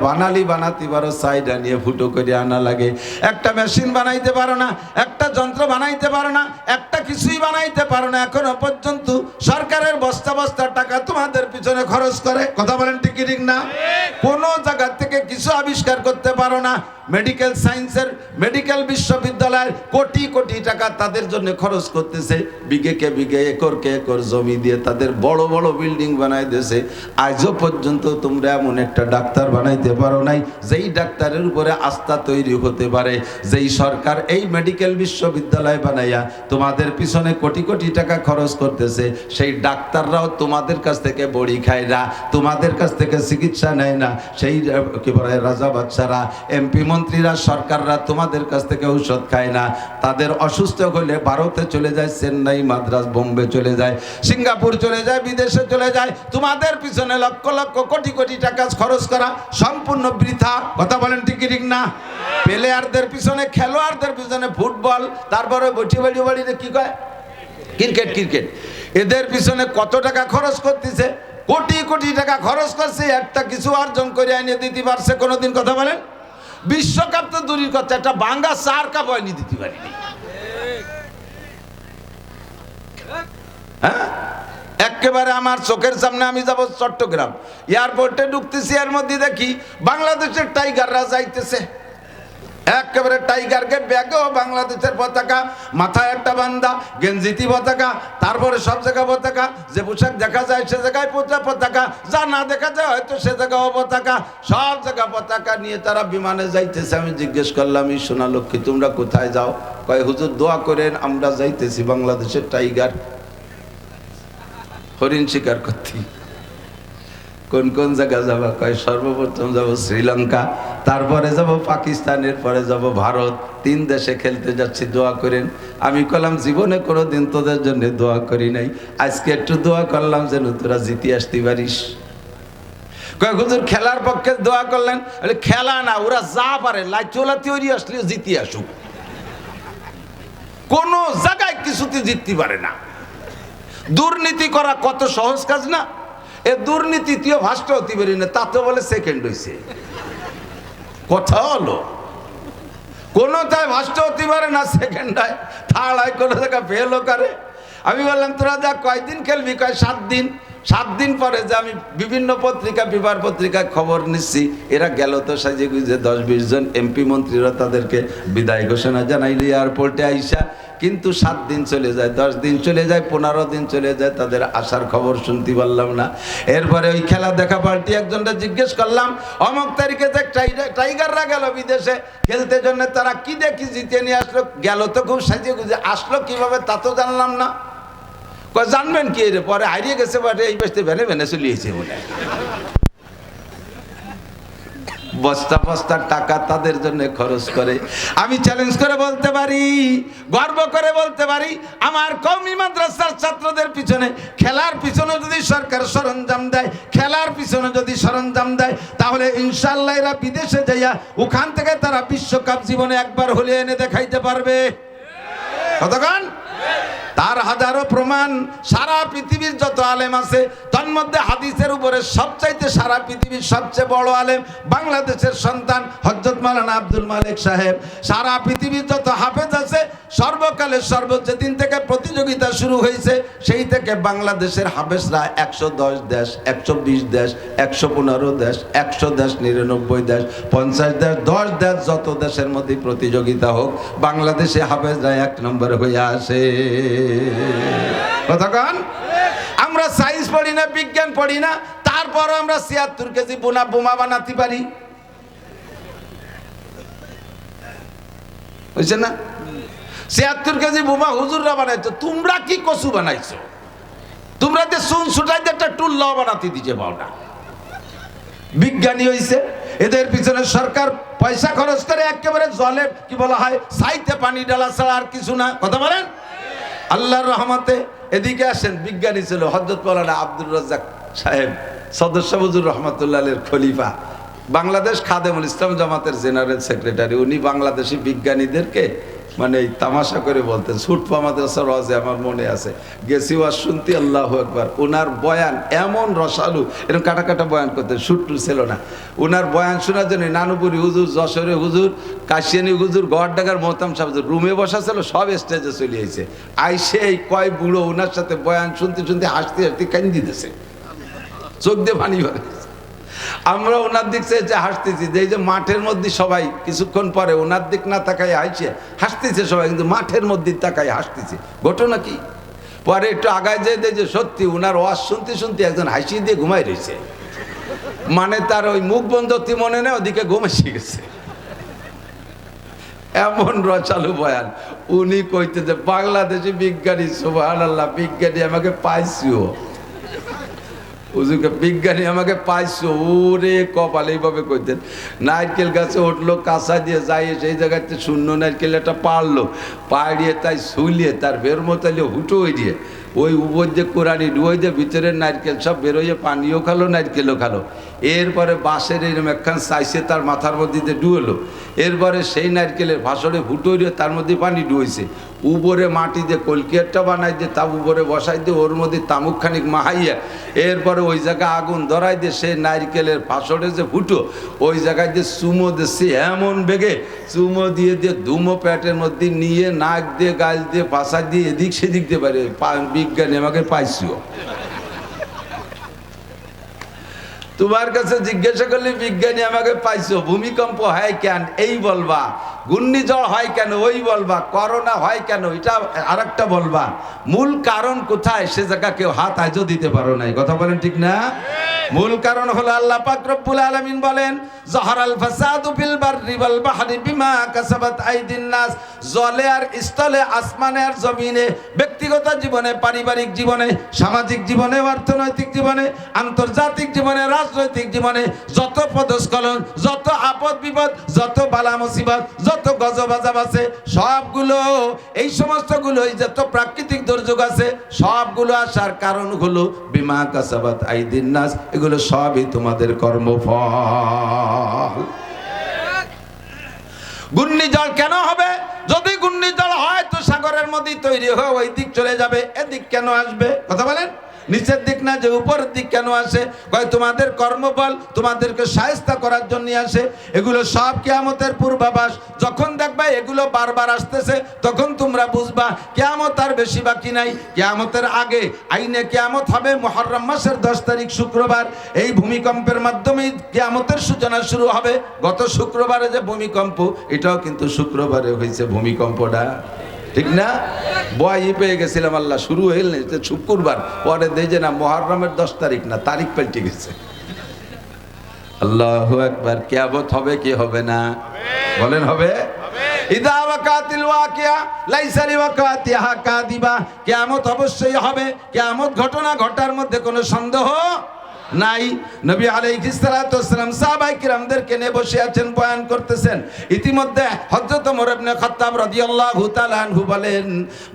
বানাতে পারো, সাইডা নিয়ে ফুটো করে আনা লাগে। একটা মেশিন বানাইতে পারো না, একটা যন্ত্র বানাইতে পারো না, একটা কিছুই বানাইতে পারো না। এখনো পর্যন্ত সরকারের বস্তা বস্তা টাকা তোমাদের পিছনে খরচ করে। কথা বলেন ঠিক না? কোন জায়গা থেকে কিছু আবিষ্কার করতে পারো না। মেডিকেল সায়েন্সের মেডিকেল বিশ্ববিদ্যালয়ের কোটি কোটি টাকা তাদের জন্য খরচ করতেছে, বিঘেকে বিঘে একরকে একর জমি দিয়ে তাদের বড় বড় বিল্ডিং বানায় দিয়েছে। আজও পর্যন্ত তোমরা এমন একটা ডাক্তার বানাইতে পারো নাই যেই ডাক্তারের উপরে আস্থা তৈরি হতে পারে। যেই সরকার এই মেডিকেল বিশ্ববিদ্যালয় বানাইয়া তোমাদের পিছনে কোটি কোটি টাকা খরচ করতেছে, সেই ডাক্তাররাও তোমাদের কাছ থেকে বড়ি খায় না, তোমাদের কাছ থেকে চিকিৎসা নেয় না। সেই কি বলে রাজা বাচ্চারা, এমপি মন্ত্রীরা, সরকাররা তোমাদের কাছ থেকে ঔষধ খায় না। তাদের অসুস্থ হলে ভারতে চলে যায়, চেন্নাই, মাদ্রাজ, বোম্বে চলে যায়, সিঙ্গাপুর চলে যায়, বিদেশে চলে যায়। তোমাদের পিছনে লক্ষ লক্ষ কোটি কোটি টাকা খরচ করা সম্পূর্ণ বৃথা। কথা বলেন ঠিক না? প্লেয়ারদের পিছনে, খেলোয়াড়দের পিছনে ফুটবল, তারপরে বাড়িতে কি কয় ক্রিকেট, এদের পিছনে কত টাকা খরচ করতেছে? কোটি কোটি টাকা খরচ করছে, একটা কিছু অর্জন করে এনে দিতে পারছে কোনোদিন? কথা বলেন। বিশ্বকাপ তো দূরের কথা, একটা বাঙ্গা 4 কাপ এনে দিতে পারিনি। হ্যাঁ, একেবারে আমার চোখের সামনে, আমি যাব চট্টগ্রাম, এয়ারপোর্টে ঢুকতেছি, এর মধ্যে দেখি বাংলাদেশের টাইগাররা যাইতেছে। একেবারে টাইগারকে ব্যাগেও বাংলাদেশের পতাকা, মাথায় একটা বান্দা, গেঞ্জিতি পতাকা, তারপরে সব জায়গায় পতাকা। যে পোশাক দেখা যায় সে জায়গায় পতাকা, যা না দেখা যায় হয়তো সে জায়গাও পতাকা, সব জায়গা পতাকা নিয়ে তারা বিমানে যাইতেছে। আমি জিজ্ঞেস করলাম, এই সোনা লক্ষ্মী তোমরা কোথায় যাও? কয় হুজুর দোয়া করেন, আমরা যাইতেছি বাংলাদেশের টাইগার হরিণ শিকার করতে। কোন কোন জায়গা যাবা? কয় সর্বপ্রথম যাব শ্রীলঙ্কা, তারপরে যাব পাকিস্তানের, পরে যাব ভারত। 3 দেশে খেলতে যাচ্ছি, দোয়া করেন। আমি কলাম জীবনে কোনোদিন তোদের জন্য দোয়া করি নাই, আজকে একটু দোয়া করলাম যেন তোরা জিতে আসতে পারিস। কয় হুজুর খেলার পক্ষে দোয়া করলেন? খেলা না, ওরা যা পারে লাইচোলা তৈরি আসলে জিতে আসুক। কোন জায়গায় কিছুতে জিততে পারে না। দুর্নীতি করা কত সহজ কাজ না? এ দুর্নীতি তুইও ফার্স্ট হতে পারি না, তাতে বলে সেকেন্ড হয়েছে। কথা হলো, কোনোটায় ফার্স্ট হতে পারে না, সেকেন্ড হয়, থার্ড হয়, কোনো জায়গায় ফেলও করে। আমি বললাম তোরা যা কয়দিন খেলবি? কয় 7 দিন। 7 দিন পরে যে আমি বিভিন্ন পত্রিকা, পেপার পত্রিকায় খবর নিচ্ছি, এরা গেল তো সাজে গুজে 10-20 জন এমপি মন্ত্রীরা তাদেরকে বিদায় ঘোষণা জানাইলে এয়ারপোর্টে আইসা, কিন্তু 7 দিন চলে যায়, 10 দিন চলে যায়, 15 দিন চলে যায়, তাদের আসার খবর শুনতে পারলাম না। এরপরে ওই খেলা দেখা পাল্টি একজনটা জিজ্ঞেস করলাম, অমুক তারিখে যে টাইগাররা গেল বিদেশে খেলতে জন্য, তারা কি দেখি জিতে নিয়ে আসলো? গেল তো খুব সাজিয়ে গুজে, আসলো কিভাবে তা তো জানলাম না। জানবেন কি রে, পরে হারিয়ে গেছে, পরে এই বেসতে ভেনে ভেনে চলিয়েছে বলে। বস্তা বস্তা টাকা তাদের জন্য খরচ করে। আমি চ্যালেঞ্জ করে বলতে পারি, গর্ব করে বলতে পারি, আমার কওমি মাদ্রাসার ছাত্রদের পিছনে, খেলার পিছনে যদি সরকার সরঞ্জাম দেয়, খেলার পিছনে যদি সরঞ্জাম দেয়, তাহলে ইনশাআল্লাহ এরা বিদেশে যাইয়া ওখান থেকে তারা বিশ্বকাপ জীবনে একবার হলে এনে দেখাইতে পারবে। কতক্ষণ? তার হাজারো প্রমাণ। সারা পৃথিবীর যত আলেম আছে, তার মধ্যে হাদিসের উপরে সবচাইতে সারা পৃথিবীর সবচেয়ে বড় আলেম বাংলাদেশের সন্তান হযরত মাওলানা আব্দুল মালিক সাহেব। সারা পৃথিবীর যত হাফেজ আছে, সর্বকালের সর্বোচ্চ দিন থেকে প্রতিযোগিতা শুরু হয়েছে, সেই থেকে বাংলাদেশের হাফেজরা 110 দেশ, 120 দেশ, 115 দেশ, 100 দেশ, 99 দেশ, 50 দেশ, 10 দেশ, যত দেশের মধ্যে প্রতিযোগিতা হোক, বাংলাদেশে হাফেজরা 1 নম্বরে হয়ে আসে। কতক্ষণ? আমরা সায়েন্স পড়ি না, বিজ্ঞান পড়ি না, তারপরও আমরা 76 কেজি বোমা বানাতে পারি। বুঝছে না? 76 কেজি বোমা হুজুররা বানাইছো, তোমরা কি কচু বানাইছো? তোমরা যে সুন ছুটাইতে একটা টুল্লাও বানাতে দিতে পাও না। বিজ্ঞানী হইছে, এদের পিছনে সরকার পয়সা খরচ করে একেবারে জলে কি বলা হয়, সাইতে পানি ডালা ছাড়া আর কিছু না। কথা বলেন? আল্লাহর রহমতে এদিকে আসেন, বিজ্ঞানী ছিল হযরত মাওলানা আব্দুর রাজ্জাক সাহেব, সদস্য হুজুর রহমাতুল্লাহ আলাইহির খলিফা, বাংলাদেশ খাদেমুল ইসলাম জামাতের জেনারেল সেক্রেটারি। উনি বাংলাদেশি বিজ্ঞানীদেরকে মানে এই তামাশা করে বলতেন। সুটপা মাদ্রাসার ওয়াজে আমার মনে আছে, গেছি ওয়াজ শুনতে, আল্লাহু আকবার। ওনার বয়ান এমন রসালু, এরকম কাটা কাটা বয়ান করতেন, শুটটু ছিল না। ওনার বয়ান শোনার জন্য নানুপুরি হুজুর, যশোরে হুজুর, কাশিয়ানি হুজুর, গড়ডাঙ্গার মোহতাম সাহেব হুজুর রুমে বসা ছিল, সব স্টেজে চলে আইছে। আইসে এই কয় বুড়ো ওনার সাথে বয়ান শুনতে শুনতে হাসতে হাসতে কান্দি দিতেছে, চোখ দিয়ে পানি ভরে। আমরা ওনার দিক চেয়ে হাসতেছি, যে এই যে মাঠের মধ্যে সবাই কিছুক্ষণ পরে ওনার দিক না তাকাই হাসছে, হাসতেছে সবাই, কিন্তু মাঠের মধ্যে তাকাই হাসতেছে। ঘটনা কি? পরে একটু আগায় যেয়ে দেখে সত্যি ওনার ওয়াজ শুনতে শুনতে একজন হাসি দিয়ে ঘুমাই রয়েছে, মানে তার ওই মুখ বন্ধ মনে নেই, ওদিকে ঘুম এসে গেছে। এমন রচালু বয়ান। উনি কইতে যে বাংলাদেশি বিজ্ঞানী, সুবহানাল্লাহ, বিজ্ঞানী আমাকে পাইছিও, হুজুরকে বিজ্ঞানী আমাকে পাইছো। ওরে কপাল, এইভাবে কইতেন। নারকেল গাছে উঠলো, কাঁচা দিয়ে যাই, সেই জায়গাতে শূন্য নারকেল একটা পারলো, পাড়িয়ে তাই শুলিয়ে তার বের মতাইলে হুটো হয়ে দিয়ে ওই উপর যে কোরআনি ডুয়ে দিয়ে ভিতরের নারকেল সব বেরোয়, পানিও খালো, নারকেলও খালো। এরপরে বাঁশের এরকম একখান চাইছে তার মাথার মধ্যে দিয়ে ডুয়েলো। এরপরে সেই নারকেলের ভাসরে হুটো হয়ে তার মধ্যে পানি ডুয়েছে। উপরে মাটি দিয়ে কলকিয়ারটা বানাই দিয়ে তা উপরে বসাই দিয়ে ওর মধ্যে তামুকখানিক মাহাইয়া, এরপরে ওই জায়গায় আগুন ধরাই দিয়ে সেই নারকেলের ভাসরে যে ফুটো, ওই জায়গায় দিয়ে চুমো দিচ্ছে এমন বেগে, চুমো দিয়ে দিয়ে ধুমো প্যাটের মধ্যে নিয়ে নাক দিয়ে গাল দিয়ে পাশা দিয়ে এদিক সেদিক দিয়ে পারে। বিজ্ঞানী আমাকে পাইছো। তোমার কাছে জিজ্ঞাসা করলে বিজ্ঞানী আমাকে পাইছো। ভূমিকম্প হয় কেন এই বলবা, ঘূর্ণিঝড় হয় কেন ওই বলবা, করোনা হয় কেন এটা আরেকটা বলবা, মূল কারণ কোথায় সে জায়গা কেউ হাত আজও দিতে পারো নাই। কথা বলেন ঠিক না? মূল কারণ হলো আল্লাহ পাক রব্বুল আলামিন বলেন, যাহারাল ফাসাদু ফিল বাররি ওয়াল বাহরি বিমা কাসাবাত আইদিন নাস। জলে আর স্থলে, আসমানে আর জমিনে, ব্যক্তিগত জীবনে, পারিবারিক জীবনে, সামাজিক জীবনে, অর্থনৈতিক জীবনে, আন্তর্জাতিক জীবনে, রাজনৈতিক জীবনে যত পদস্খলন, যত আপদ বিপদ, যত বালা মুসিবত, যত গজব আযাব আছে, সবগুলো এই সমস্তগুলো যত প্রাকৃতিক দুর্যোগ আছে, সবগুলো আসার কারণ হলো বিমা কাসাবাত আইদিন নাস। এগুলো সবই তোমাদের কর্মফল। ঘূর্ণিঝড় কেন হবে? যদি ঘূর্ণিঝড় হয় তো সাগরের মধ্যে তৈরি হয়ে ওই দিক চলে যাবে, এদিক কেন আসবে? কথা বলেন। নিচের দিক না যে উপরের দিক কেন আসে? কয় তোমাদের কর্মফল তোমাদেরকে শায়েস্তা করার জন্য আসে। এগুলো সব কিয়ামতের পূর্বাভাস। যখন দেখবা এগুলো বারবার আসতেছে, তখন তোমরা বুঝবা কিয়ামত আর বেশি বাকি নাই। কিয়ামতের আগে আইনে কিয়ামত হবে মুহররম মাসের 10 তারিখ শুক্রবার। এই ভূমিকম্পের মাধ্যমে কিয়ামতের সূচনা শুরু হবে। গত শুক্রবারে যে ভূমিকম্প, এটাও কিন্তু শুক্রবারে হয়েছে ভূমিকম্পটা, ঠিক না? বয়ই পেয়ে গেছিলাম, আল্লাহ শুরু হইল না শুক্রবার, পরে দেখে না মুহররমের 10 তারিখ না, তারিখ পাল্টে গেছে। আল্লাহু আকবার। কিয়ামত হবে কি হবে না? বলেন হবে? ইদা ওয়াকাতিল ওয়াকিয়া লাইসা লিওয়াকাতিহা কাযিবা, কিয়ামত অবশ্যই হবে, কিয়ামত ঘটনা ঘটার মধ্যে কোনো সন্দেহ নাই। নবী আলাইহিস সালাতু ওয়াসসালাম সাহাবায়ে কিরামদেরকে নিয়ে বসে আছেন, বয়ান করতেছেন। ইতিমধ্যে হযরত ওমর ইবনে খাত্তাব রাদিয়াল্লাহু তাআলা আনহু বলেন,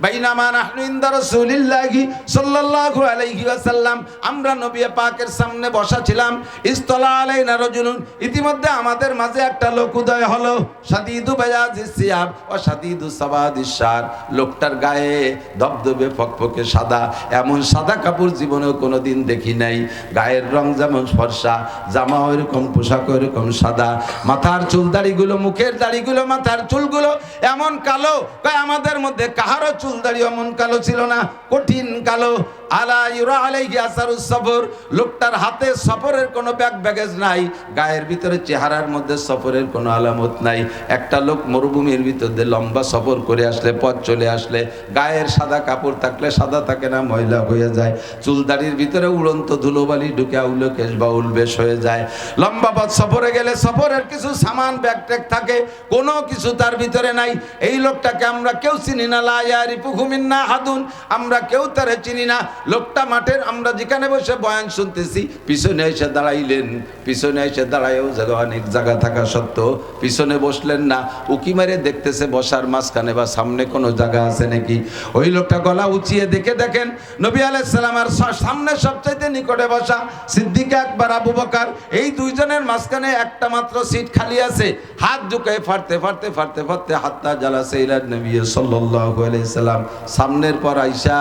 বাইনামা নাহনু ইনদা রাসূলিল্লাহি সাল্লাল্লাহু আলাইহি ওয়াসাল্লাম, আমরা নবী পাকের সামনে বসা ছিলাম। ইসতালা আলাইনা রাজুলুন, ইতিমধ্যে আমাদের মাঝে একটা লোক উদয় হলো। শাদীদু বায়াজিস সিয়াব ওয়া শাদীদু সাওয়াদিস শার, লোকটার গায়ে ধবধবে ফকফকে সাদা, এমন সাদা কাপড় জীবনেও কোনোদিন দেখি নাই। গায়ের রং যেমন ফর্সা, জামা ওইরকম, পোশাক ওইরকম সাদা, মাথার চুল দাড়িগুলো, মুখের দাড়িগুলো, মাথার চুলগুলো এমন কালো, আমাদের মধ্যে কাহারও চুল দাড়ি এমন কালো ছিল না, কঠিন কালো। আলা ইউরা আলাইহি আসারুস সফর, লোকটার হাতে সফরের কোনো ব্যাগ ব্যাগেজ নাই, গায়ের ভিতরে চেহারার মধ্যে সফরের কোনো আলামত নাই। একটা লোক মরুভূমির ভিতর দিয়ে লম্বা সফর করে আসলে, পথ চলে আসলে, গায়ের সাদা কাপড় থাকলে সাদা থাকে না, ময়লা হয়ে যায়। চুল দাড়ির ভিতরে উড়ন্ত ধুলোবালি ঢুকে আউলো কেশ বা উলবেশ হয়ে যায়। লম্বা পথ সফরে গেলে সফরের কিছু সামান ব্যাগ ট্যাগ থাকে, কোনো কিছু তার ভিতরে নাই। এই লোকটাকে আমরা কেউ চিনি না, লা ইয়ারিফুহু মিন্না আহাদুন, আমরা কেউ তারে চিনি না। লোকটা মাঠের, আমরা যেখানে বসে বয়ান শুনতেছি, পিছনে এসে দাঁড়াইলেন। পিছনে এসে দাঁড়ায়ও জায়গা, অনেক জায়গা থাকা সত্ত্বেও পিছনে বসলেন না, উকি মারে দেখতেছে বসার মাঝখানে বা সামনে কোনো জায়গা আছে নাকি। ওই লোকটা গলা উঁচিয়ে দেখেন নবী আলাইহিস সালামের সামনে সবচাইতে নিকটে বসা সিদ্দিক আকবর, আবু বকর, এই দুইজনের মাঝখানে একটা মাত্র সিট খালি আছে। হাত ঢুকে ফাড়তে হাত্তা জালাসা ইলা নবী সাল্লাল্লাহু আলাইহি সাল্লাম, সামনের পর আইসা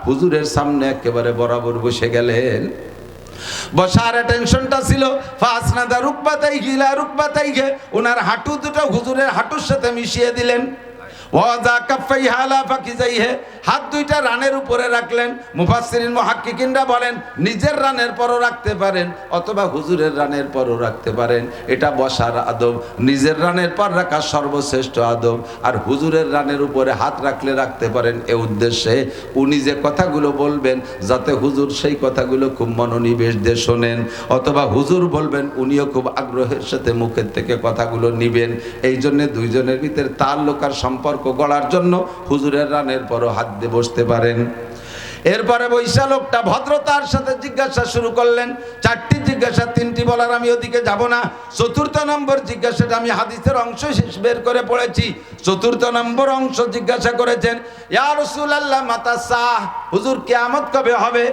হুজুরের সামনে একেবারে বরাবর বসে গেলেন। বসার টেনশনটা ছিল, ফাসনাদা রুকবাতাইহি ইলা রুকবাতাইহি, ওনার হাঁটু দুটো হুজুরের হাঁটুর সাথে মিশিয়ে দিলেন। ওয়াজা কাফাইহা আলা ফাকিজাইহি, হাত দুইটা রানের উপরে রাখলেন। মুফাসসিরিন মুহাক্কিকিনরা বলেন নিজের রানের পরও রাখতে পারেন অথবা হুজুরের রানের পরও রাখতে পারেন, এটা বসার আদব। নিজের রানের পর রাখা সর্বশ্রেষ্ঠ আদব, আর হুজুরের রানের উপরে হাত রাখলে রাখতে পারেন এ উদ্দেশ্যে উনি যে কথাগুলো বলবেন যাতে হুজুর সেই কথাগুলো খুব মনোনিবেশ দিয়ে শোনেন, অথবা হুজুর বলবেন উনিও খুব আগ্রহের সাথে মুখের থেকে কথাগুলো নিবেন। এই জন্যে দুইজনের ভিতরে তাল্লুক আর সম্পর্ক গড়ার জন্য হুজুরের রানের পরও হাত দিয়ে বসতে পারেন। এরপরে বৈশা লোকটা ভদ্রতার সাথে জিজ্ঞাসা শুরু করলেন। চারটি জিজ্ঞাসা, তিনটি বলার আমি ওদিকে যাব না। চতুর্থ নম্বর জিজ্ঞাসাটা আমি হাদিসের অংশ শেষ বের করে পড়েছি। চতুর্থ নম্বর অংশ জিজ্ঞাসা করেছেন, ইয়া রাসূলুল্লাহ মাতা সাহ, হুজুর কিয়ামত কবে হবে?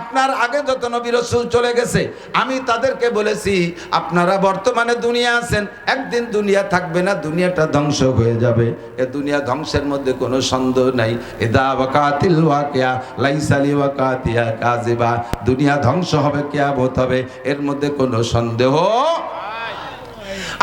আপনার আগে যত নবী রাসূল চলে গেছে আমি তাদেরকে বলেছি আপনারা বর্তমানে দুনিয়া আছেন, একদিন দুনিয়া থাকবে না, দুনিয়াটা ধ্বংস হয়ে যাবে। এ দুনিয়া ধ্বংসের মধ্যে কোনো সন্দেহ নাই। ইদা ওয়াকাতিল ওয়াকিয়া লাইসা লিওয়াকাতিহা কাযিবা, দুনিয়া ধ্বংস হবে, কিয়ামত হবে, এর মধ্যে কোনো সন্দেহ।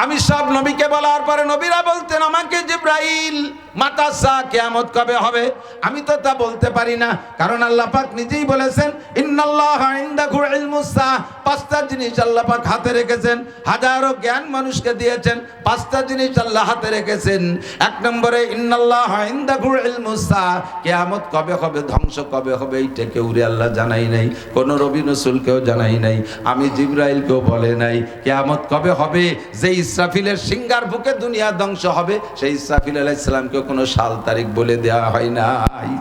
আমি সব নবীকে বলার পরে নবীরা বলতেন আমাকে জিবরাইল মাতাসা কিয়ামত কবে হবে? আমি তো তা বলতে পারি না, কারণ আল্লাহ পাক নিজেই বলেছেন ইন্নাল্লাহা ইনদাহু ইলমুস সাআ, পাঁচটা জিনিস আল্লাহ পাক হাতে রেখেছেন। হাজারো জ্ঞান মানুষকে দিয়েছেন, পাঁচটা জিনিস আল্লাহ হাতে রেখেছেন। এক নম্বরে ইন্নাল্লাহা ইনদাহু ইলমুস সাআ, কিয়ামত কবে হবে, ধ্বংস কবে হবে, এইটা কেউরে আল্লাহ জানাই নাই, কোন নবী রাসূলকেও জানাই নাই, আমি জিবরাইলকেও বলে নাই। কিয়ামত কবে হবে, যে ইসরাফিলের সিংহার বুকে দুনিয়া ধ্বংস হবে, সেই ইসরাফিল আলাইহিস সালামকে কোনো সাল তারিখ বলে দেওয়া হয় নাই।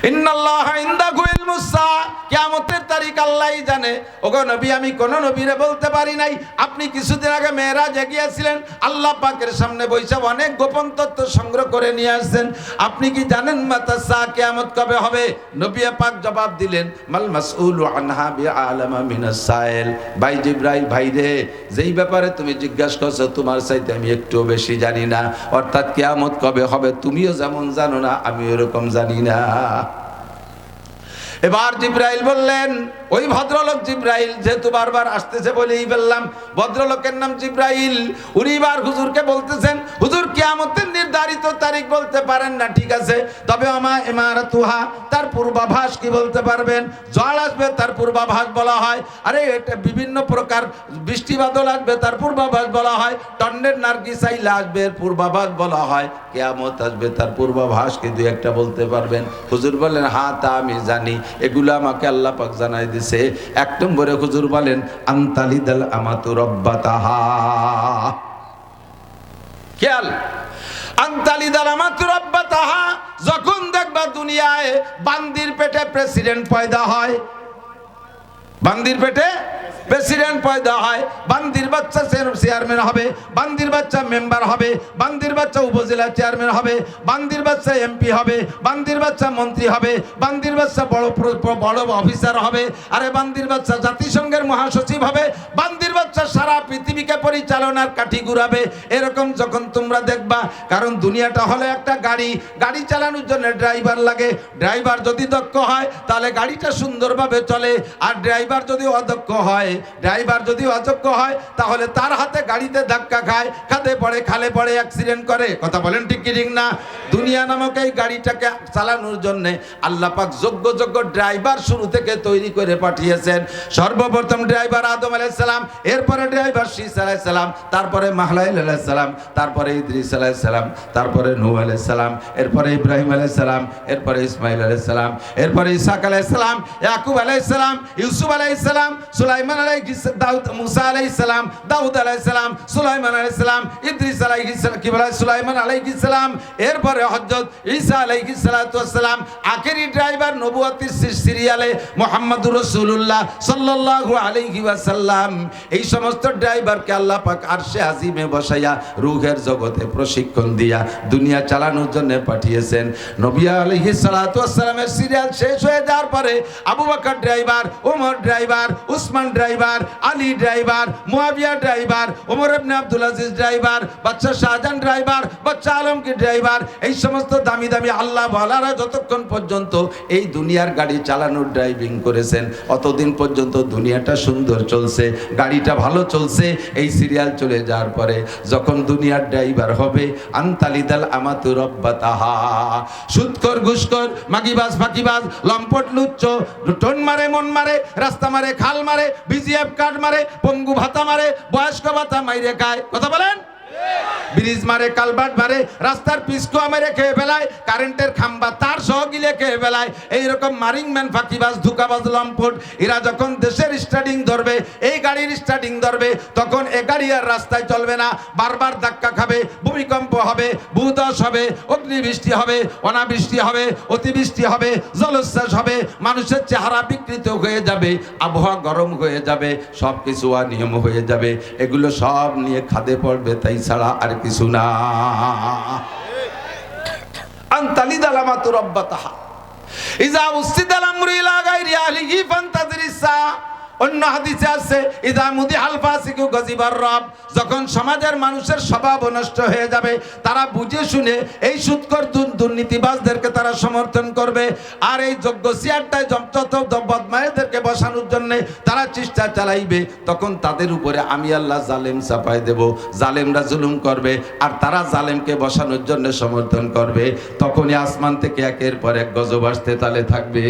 ইন্নাল্লাহা ইনদাহু ইলমুস সাআ, কিয়ামতের তারিখ আল্লাহই জানে। ওগো নবী, আমি কোন নবীরে বলতে পারি নাই। আপনি কিছুদিন আগে মেরাজে গিয়েছিলেন, আল্লাহ পাকের সামনে বসে অনেক গোপন তথ্য সংগ্রহ করে নিয়ে আসছেন। আপনি কি জানেন মাতা সাআ, কিয়ামত কবে হবে? নবী পাক জবাব দিলেন, মাল মাসউলু আনহা বিআলামা মিনাস সাইল। ভাই জিবরাইল, ভাই রে, যেই ব্যাপারে তুমি জিজ্ঞাসা করছো তোমার চাইতে আমি একটু বেশি জানি না। অর্থাৎ কিয়ামত কবে হবে তুমিও যেমন জানো না, আমি এরকম জানি না। এবার জিবরাইল বললেন, ওই ভদ্রলোক জিবরাইল, যেহেতু বারবার আসতেছে বলেই বললাম, ভদ্রলোকের নাম জিবরাইল। উনি এবার হুজুরকে বলতেছেন, হুজুর কিয়ামতের নির্ধারিত তারিখ বলতে পারেন না, ঠিক আছে, তবে আমা ইমারাতুহা, তার পূর্বাভাস কি বলতে পারবেন? জল আসবে তার পূর্বাভাস বলা হয়, আরে এটা বিভিন্ন প্রকার বৃষ্টি বাদল আসবে তার পূর্বাভাস বলা হয়, টন্ডের নার্গিসাইল আসবে এর পূর্বাভাস বলা হয়, কিয়ামত আসবে তার পূর্বাভাস কি দুই একটা বলতে পারবেন? হুজুর বলেন, হ্যাঁ তা আমি জানি, এগুলো আমাকে আল্লাহ পাক জানাই দিয়েছে। এক নম্বরে হুজুর বলেন আনতালিদাল আমাতু রাব্বাতাহা। খেয়াল, আনতালিদাল আমাতু রাব্বাতাহা, যখন দেখবা দুনিয়ায় বান্দির পেটে প্রেসিডেন্ট পয়দা হয়, বান্দির পেটে প্রেসিডেন্ট পয়দা হয়, বান্দির বাচ্চা চেয়ারম্যান হবে, বান্দির বাচ্চা মেম্বার হবে, বান্দির বাচ্চা উপজেলা চেয়ারম্যান হবে, বান্দির বাচ্চা এমপি হবে, বান্দির বাচ্চা মন্ত্রী হবে, বান্দির বাচ্চা বড় অফিসার হবে, আরে বান্দির বাচ্চা জাতিসংঘের মহাসচিব হবে, বান্দির বাচ্চা সারা পৃথিবীকে পরিচালনার কাঠি ঘুরাবে। এরকম যখন তোমরা দেখবা, কারণ দুনিয়াটা হলো একটা গাড়ি, গাড়ি চালানোর জন্য ড্রাইভার লাগে, ড্রাইভার যদি দক্ষ হয় তাহলে গাড়িটা সুন্দরভাবে চলে, আর ড্রাইভার যদি অদক্ষ হয়, ড্রাইভার যদি অযোগ্য হয় তাহলে তার হাতে গাড়িতে ধাক্কা খায়, খাদে পড়ে, খালে পড়ে, অ্যাক্সিডেন্ট করে। কথা বলেন ঠিক কি ঠিক না? দুনিয়া নামক এই গাড়িটাকে চালানোর জন্য আল্লাহ পাক যোগ্য যোগ্য ড্রাইভার শুরু থেকে তৈরি করে পাঠিয়েছেন। সর্বপ্রথম ড্রাইভার আদম আলাইহিস সালাম, এরপরে ড্রাইভার শীস আলাইহিস সালাম, তারপরে মাহলাইল আলাইহিস সালাম, তারপরে ইদ্রিস আলাইহিস সালাম, তারপরে নূহ আলাইহিস সালাম, এরপরে ইব্রাহিম আলাইহিস সালাম, এরপরে ইসমাইল আলাইহিস সালাম, এরপরে ইসহাক আলাইহিস সালাম, ইয়াকুব আলাইহিস সালাম, ইউসুফ আলাইহিস সালাম, সুলাইমান দাউদ, মুসা আলাইহিস সালাম, দাউদ আলাইহিস সালাম, সুলাইমান আলাইহিস সালাম, ইদ্রিস আলাইহিস সালাম, কি বলে সুলাইমান আলাইহিস সালাম, এরপরে হযরত ঈসা আলাইহিস সালাতু ওয়াস সালাম, আখেরি ড্রাইভার নবুয়তের সিরিয়ালে মুহাম্মদুর রাসূলুল্লাহ সাল্লাল্লাহু আলাইহি ওয়াসাল্লাম। এই সমস্ত ড্রাইভারকে আল্লাহ পাক আরশে আজিমে বসাইয়া রূহের জগতে প্রশিক্ষণ দিয়া দুনিয়া চালানোর জন্য পাঠিয়েছেন। নবী আলাইহিস সালাতু ওয়াস সালামের সিরিয়াল শেষ হয়ে যাওয়ার পরে Abu Bakr driver, Omar driver, Usman driver, Ali driver, Muawiya driver, Omar ibn Abdul Aziz driver, বাদশা শাহজাহান ড্রাইভার, বাদশা আলমগীর ড্রাইভার, এই সমস্ত দামি দামি আল্লাহ ওয়ালারা যতক্ষণ পর্যন্ত এই দুনিয়ার গাড়ি চালানোর ড্রাইভিং করেছেন, অতদিন পর্যন্ত দুনিয়াটা সুন্দর চলছে, গাড়িটা ভালো চলছে। এই সিরিয়াল চলে যাওয়ার পরে যখন দুনিয়ার ড্রাইভার হবে, আনতালিদাল আমাতু রাব্বাতাহা, সুদখোর, ঘুষখোর, মাগিবাজ, ফাঁকিবাজ, লম্পট, লুচ্চ, টোন মারে, মন মারে, রাস্তা মারে, খাল মারে, বিজিএফ কার্ড মারে, পঙ্গু ভাতা মারে, বয়স্ক ভাতা মাইরে খায়। কথা বলেন? ব্রিজ মারে, কালভার্ট মারে, রাস্তার পিসকো মেরে খেয়ে ফেলায়, কারেন্টের খাম্বা তার সহ গিলে খেয়ে ফেলায়। এইরকম মারিং ম্যান, ফাঁকিবাজ, ধোঁকাবাজ, লম্পট, এরা যখন দেশের স্টার্টিং ধরবে, এই গাড়ির স্টার্টিং ধরবে, তখন এ গাড়ি আর রাস্তায় চলবে না, বারবার ধাক্কা খাবে, ভূমিকম্প হবে, ভূধস হবে, অগ্নিবৃষ্টি হবে, অনাবৃষ্টি হবে, অতিবৃষ্টি হবে, জলোচ্ছ্বাস হবে, মানুষের চেহারা বিকৃত হয়ে যাবে, আবহাওয়া গরম হয়ে যাবে, সব কিছু অনিয়ম হয়ে যাবে। এগুলো সব নিয়ে খাদে পড়বে, তাই ছাড়া আর কিছু না। আনতালিদাল আমাতু রাব্বাতাহা, ইযা উসিদাল আমরু ইলা গায়রি আহলিহি ফান্তাযিরিস সাআ। অন্য হাদিসে আছে ইযা মুদিহাল ফাসিকু গাযিবার রব, যখন সমাজের মানুষের স্বভাব নষ্ট হয়ে যাবে, তারা বুঝে শুনে এই সুদখোর, দুর্নীতিবাজদেরকে তারা সমর্থন করবে, আর এই যোগ্য চেয়ারটায় যত বদমাইশদেরকে বসানোর জন্য তারা চেষ্টা চালাইবে, তখন তাদের উপরে আমি আল্লাহ জালেম চাপাই দেব, জালেমরা জুলুম করবে, আর তারা জালেমকে বসানোর জন্য সমর্থন করবে। তখনই আসমান থেকে একের পর এক গজব আসতে তালে থাকবে।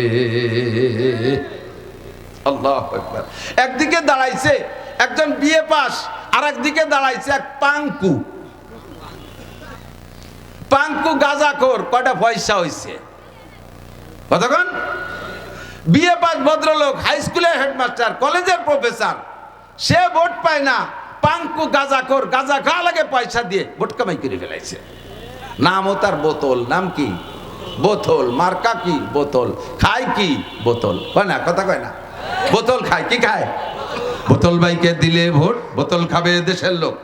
আল্লাহু আকবার। একদিকে দাঁড়াইছে একজন বিএ পাস, আর একদিকে দাঁড়াইছে এক পাঙ্কু, পাঙ্কু গাঁজাখোর। কয়টা পয়সা হইছে? কতক্ষণ? বিএ পাস ভদ্রলোক, হাই স্কুলের হেডমাস্টার, কলেজের প্রফেসর, সে ভোট পায় না। পাঙ্কু গাঁজাখোর, গাঁজা খাওয়া লাগে পয়সা দিয়ে, ভোট কামাই করে ফেলাইছে। নামও তার বোতল। নাম কি? বোতল। মার্কা কি? বোতল। খায় কি? বোতল। কয় না? কথা কয় না? বোতল খায়। কি খায়? বোতল। ভাইকে দিলে ভোট, বোতল খাবে দেশের লোক।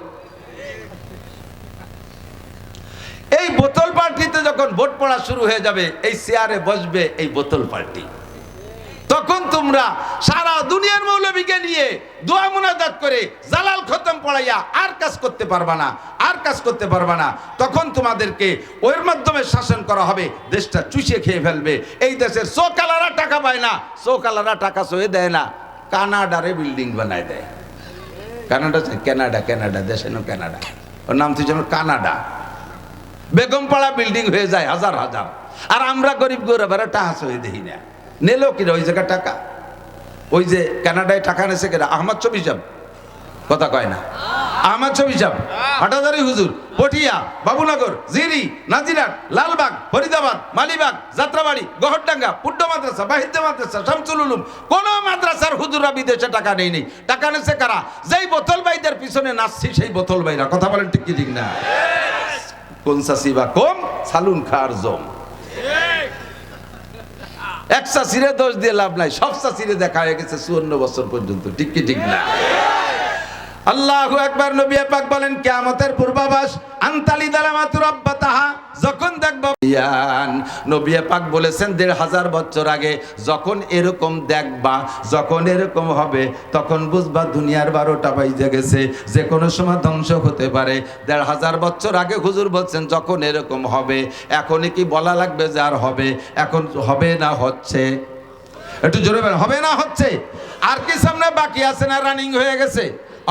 এই বোতল পার্টিতে যখন ভোট পড়া শুরু হয়ে যাবে, এই চেয়ারে বসবে এই বোতল পার্টি। তখন তোমরা সারা দুনিয়ার মৌলবীকে নিয়ে দোয়া মুনাজাত করে জালাল খতম পড়াইয়া আর কাজ করতে পারবা না, আর কাজ করতে পারবা না। তখন তোমাদেরকে ওর মাধ্যমে শাসন করা হবে, দেশটা চুষে খেয়ে ফেলবে। এই দেশের চোকালারা টাকা পায় না, চোকালারা টাকা সয়ে দেয় না, কানাডারে বিল্ডিং বানায় দেয়। কানাডা, কানাডা, কানাডা দেশে না, কানাডা, ওর নাম তো যেন কানাডা। বেগমপাড়া বিল্ডিং হয়ে যায় হাজার হাজার, আর আমরা গরিব গরিবেরা টাকা সয়ে দেখি না। নেলো কিনা ওই জায়গায় টাকা? ওই যে কানাডায় টাকা নেছে কিনা? আহমদ ছবি সাহেব। কথা কয় না? আহমদ ছবি সাহেব, হাটাজারি হুজুর, পটিয়া, বাবুনগর, জিরি, নাজিরাট, লালবাগ, ফরিদাবাদ, মালিবাগ, যাত্রাবাড়ি, গহরডাঙ্গা, পুড্ড মাদ্রাসা, বাহিদ্য মাদ্রাসা, শামসুল উলুম, কোন মাদ্রাসার হুজুররা বিদেশে টাকা নেই। টাকা নেছে কারা? যেই বোতল ভাইদের পিছনে নাচছি সেই বোতল ভাইরা। কথা বলেন ঠিক কি ঠিক না? কোন চাষি বা কম সালুন খার জম। এক চাষিরে দোষ দিয়ে লাভ নাই, সব চাষিরে দেখা হয়ে গেছে 54 বছর পর্যন্ত, ঠিক কি ঠিক না? আল্লাহু আকবার। নবী পাক বলেন কিয়ামতের পূর্বাভাস আনতালি দালামাতু রাব্বাতাহা, যখন দেখবা ইয়ান, নবী পাক বলেছেন 1500 বছর আগে যখন এরকম দেখবা, যখন এরকম হবে, তখন বুঝবা দুনিয়ার 12টা বাজে গেছে, যে কোনো সময় ধ্বংস হতে পারে। 1500 বছর আগে হুজুর বলছেন যখন এরকম হবে। এখনই কি বলা লাগবে যে আর হবে? এখন হবে না হচ্ছে? একটু জোরে বলেন, হবে না হচ্ছে? আর কি সামনে বাকি আছে না রানিং হয়ে গেছে?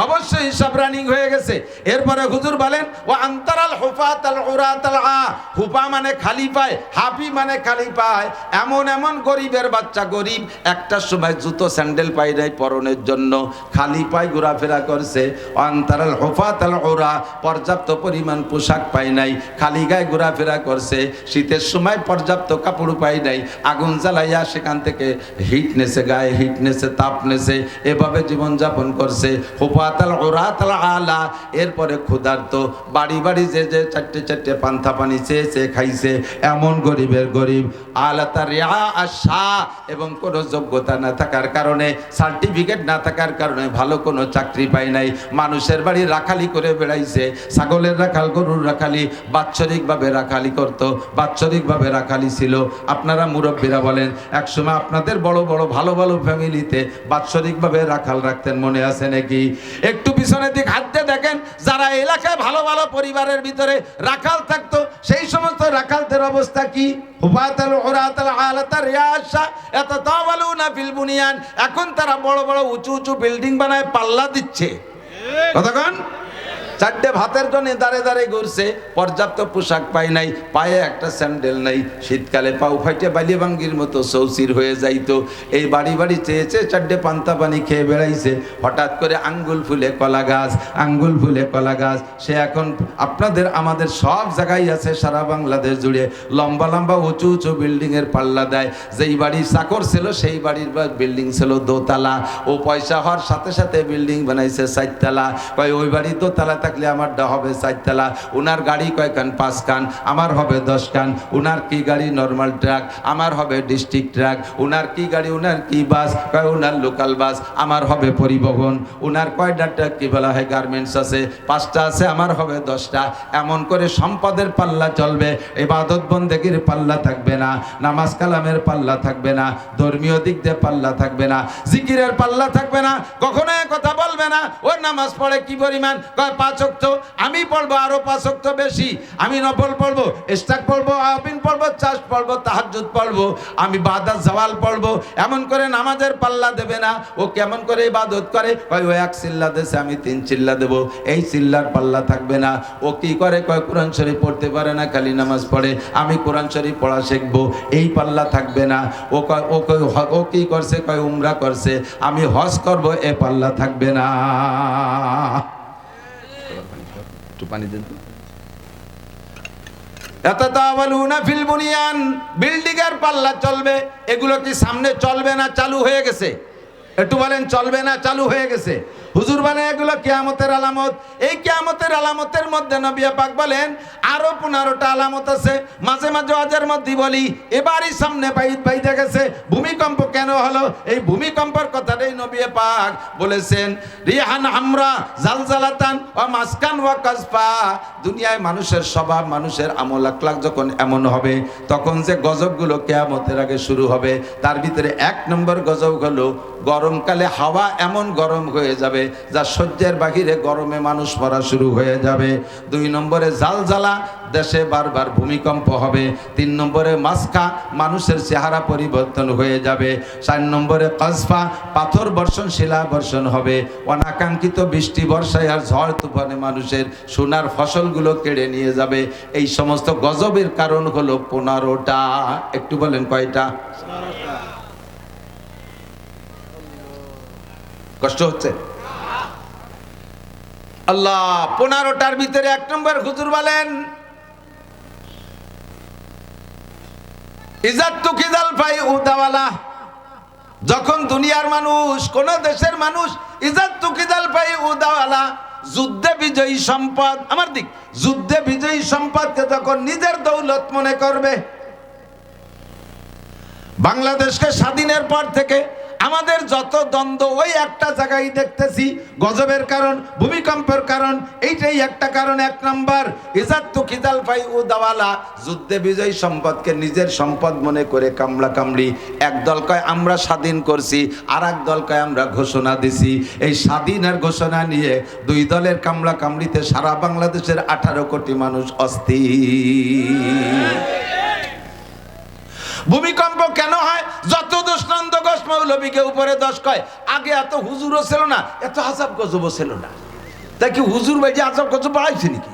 অবশ্যই হিসাব রানিং হয়ে গেছে। এরপরে হুজুর বলেন ও আন্তারাল হুফাতাল উরাতাল আ, হুফা মানে খালি পায়, হাফি মানে খালি পায়। এমন এমন গরিবের বাচ্চা, গরিব একটার সময় জুতো স্যান্ডেল পাই নাই পরনের জন্য, খালি পায় ঘোরাফেরা করছে। আন্তারাল হুফাতাল উরা, পর্যাপ্ত পরিমাণ পোশাক পায় নাই, খালি গায়ে ঘোরাফেরা করছে। শীতের সময় পর্যাপ্ত কাপড় পায় নাই, আগুন জ্বালাইয়া সেখান থেকে হিট নেছে, গায়ে হিট নেছে, তাপ নেছে, এভাবে জীবনযাপন করছে। আলা, এরপরে ক্ষুধার্ত, বাড়ি বাড়ি যে যে চারটে চারটে পান্থা পানি চেয়ে খাইছে, এমন গরিবের গরিব। আলা তার আশা, এবং কোনো যোগ্যতা না থাকার কারণে, সার্টিফিকেট না থাকার কারণে ভালো কোনো চাকরি পায় নাই, মানুষের বাড়ি রাখালি করে বেড়াইছে। ছাগলের রাখাল, গরুর রাখালি, বাৎসরিকভাবে রাখালি করত, বাৎসরিকভাবে রাখালি ছিল। আপনারা মুরব্বীরা বলেন, একসময় আপনাদের বড় বড় ভালো ভালো ফ্যামিলিতে বাৎসরিকভাবে রাখাল রাখতেন, মনে আছে নাকি? একটু পিছনের দিক হাঁটতে দেখেন, যারা এলাকায় ভালো ভালো পরিবারের ভিতরে রাখাল থাকতো, সেই সমস্ত রাখালদের অবস্থা কি? এখন তারা বড় বড় উঁচু উঁচু বিল্ডিং বানায়, পাল্লা দিচ্ছে। কতক্ষণ? চারটে ভাতের জন্য দাঁড়ে দাঁড়ে ঘুরছে, পর্যাপ্ত পোশাক পায় নাই, পায়ে একটা স্যান্ডেল নাই, শীতকালে পাও ফাইটে বালিয়াবাঙ্গির মতো সৌসির হয়ে যাইতো। এই বাড়ি বাড়ি চেয়েছে, চারটে পান্তা পানি খেয়ে বেড়াইছে। হঠাৎ করে আঙ্গুল ফুলে কলা গাছ, আঙ্গুল ফুলে কলা গাছ। সে এখন আপনাদের আমাদের সব জায়গায় আছে, সারা বাংলাদেশ জুড়ে লম্বা লম্বা উঁচু উঁচু বিল্ডিংয়ের পাল্লা দেয়। যেই বাড়ির চাকর ছিল সেই বাড়ির বিল্ডিং ছিল দোতলা, ও পয়সা হওয়ার সাথে সাথে বিল্ডিং বানাইছে 4 তলা। কয় ওই বাড়ি দোতলা থাকলে আমারটা হবে 4 তলা। উনার গাড়ি কয় কান? 5 কান। আমার হবে 10 কান। উনার কি গাড়ি? Normal truck. আমার হবে ডিস্ট্রিক্ট ট্রাক। উনার কি গাড়ি? উনার কি বাস? কয় উনার লোকাল বাস। আমার হবে পরিবহন। উনার কয়টা ট্রাক কি বলা হয় গার্মেন্টস আছে, 5টা আছে, আমার হবে 10টা। এমন করে সম্পদের পাল্লা চলবে, ইবাদত বন্দেগীর পাল্লা থাকবে না, নামাজ কালামের পাল্লা থাকবে না, ধর্মীয় দিক দিয়ে পাল্লা থাকবে না, জিকিরের পাল্লা থাকবে না। কখনো কথা বলবে না ও নামাজ পড়ে কি পরিমাণ, কয় 5 ওয়াক্ত। আমি পড়বো আরো 5 ওয়াক্ত বেশি, আমি নফল পড়বো, ইস্তাক পড়বো, আবিন পড়বো, চাষ পড়বো, তাহাজ্জুদ পড়বো, আমি বাদাত জাওয়াল পড়বো। এমন করে নামাজের পাল্লা দেবে না। ও কেমন করে ইবাদত করে, কয় ও 1 চিল্লা দেশে আমি 3 চিল্লা দেবো, এই চিল্লার পাল্লা থাকবে না। ও কি করে, কয় কোরআন শরীফ পড়তে পারে না, খালি নামাজ পড়ে, আমি কোরআন শরীফ পড়া শিখবো, এই পাল্লা থাকবে না। ও কি করছে, কয় উমরা করছে, আমি হজ করবো, এ পাল্লা থাকবে না। একটু পানি দেন তো। বিল্ডিং এর পাল্লা চলবে, এগুলো কি সামনে চলবে না চালু হয়ে গেছে? একটু বলেন, চলবে না চালু হয়ে গেছে? হুজুর বলেন এগুলো কিয়ামতের আলামত। এই কিয়ামতের আলামতের মধ্যে নবী পাক বলেন আরো 15টা আলামত আছে। মাঝে মাঝে ওয়াজের মধ্যে বলি, এবারই সামনে বাইতে গেছে। ভূমিকম্প কেন হলো? এই ভূমিকম্পের কথাটাই নবী পাক বলেছেন, রিহান আমরা জালজালাতান ওয়া মাসকান ওয়া কাসফা। দুনিয়ায় মানুষের স্বভাব, মানুষের আমল আখলাক যখন এমন হবে, তখন যে গজবগুলো কিয়ামতের আগে শুরু হবে, তার ভিতরে 1 নম্বর গজব হলো গরমকালে হাওয়া এমন গরম হয়ে যাবে যা সহ্যের বাহিরে, গরমে মানুষ মরা শুরু হয়ে যাবে। 2 নম্বরে জালজালা, দেশে বারবার ভূমিকম্প হবে। 3 নম্বরে মাসকা, মানুষের চেহারা পরিবর্তন হয়ে যাবে। 4 নম্বরে কাসফা, পাথর বর্ষণ, শিলা বর্ষণ হবে। অনাকাঙ্ক্ষিত বৃষ্টি বর্ষায় আর ঝড় তুফানে মানুষের সোনার ফসলগুলো কেড়ে নিয়ে যাবে। এই সমস্ত গজবের কারণ হলো 15টা। একটু বলেন কয়টা? কষ্ট হচ্ছে? আল্লাহ 15টার ভিতরে 1 নম্বর হুজুর বলেন ইজাত্তু কিজাল ফাই উদাওয়ালা। যখন দুনিয়ার মানুষ, কোন দেশের মানুষ ইজাত্তু কিজাল ফাই ফাই উদাওয়ালা, যুদ্ধে বিজয়ী সম্পদ, আমার দিক, যুদ্ধে বিজয়ী সম্পদকে যখন নিজের দৌলত মনে করবে। বাংলাদেশকে স্বাধীনের পর থেকে আমাদের যত দ্বন্দ্ব ওই একটা জায়গায় দেখতেছি, গজবের কারণ, ভূমিকম্পের কারণ, এইটাই একটা কারণ। এক নাম্বার, ইজাত্তু খিজাল ফাই উদাওয়ালা, যুদ্ধে বিজয়ী সম্পদকে নিজের সম্পদ মনে করে কামড়া কামড়ি। এক দল কয় আমরা স্বাধীন করছি, আর এক দল কয় আমরা ঘোষণা দিছি। এই স্বাধীনের ঘোষণা নিয়ে দুই দলের কামড়া কামড়িতে সারা বাংলাদেশের 18 কোটি মানুষ অস্থির। ভূমিকম্প কেন হয়? যত দোষ নন্দ ঘোষ মৌলবীকে উপরে দোষ কয়। আগে এত হুজুরও ছিল না, এত আজাব গজবও ছিল না, তাই কি হুজুর বাইজে আজাব গজব বাড়াইছে নাকি?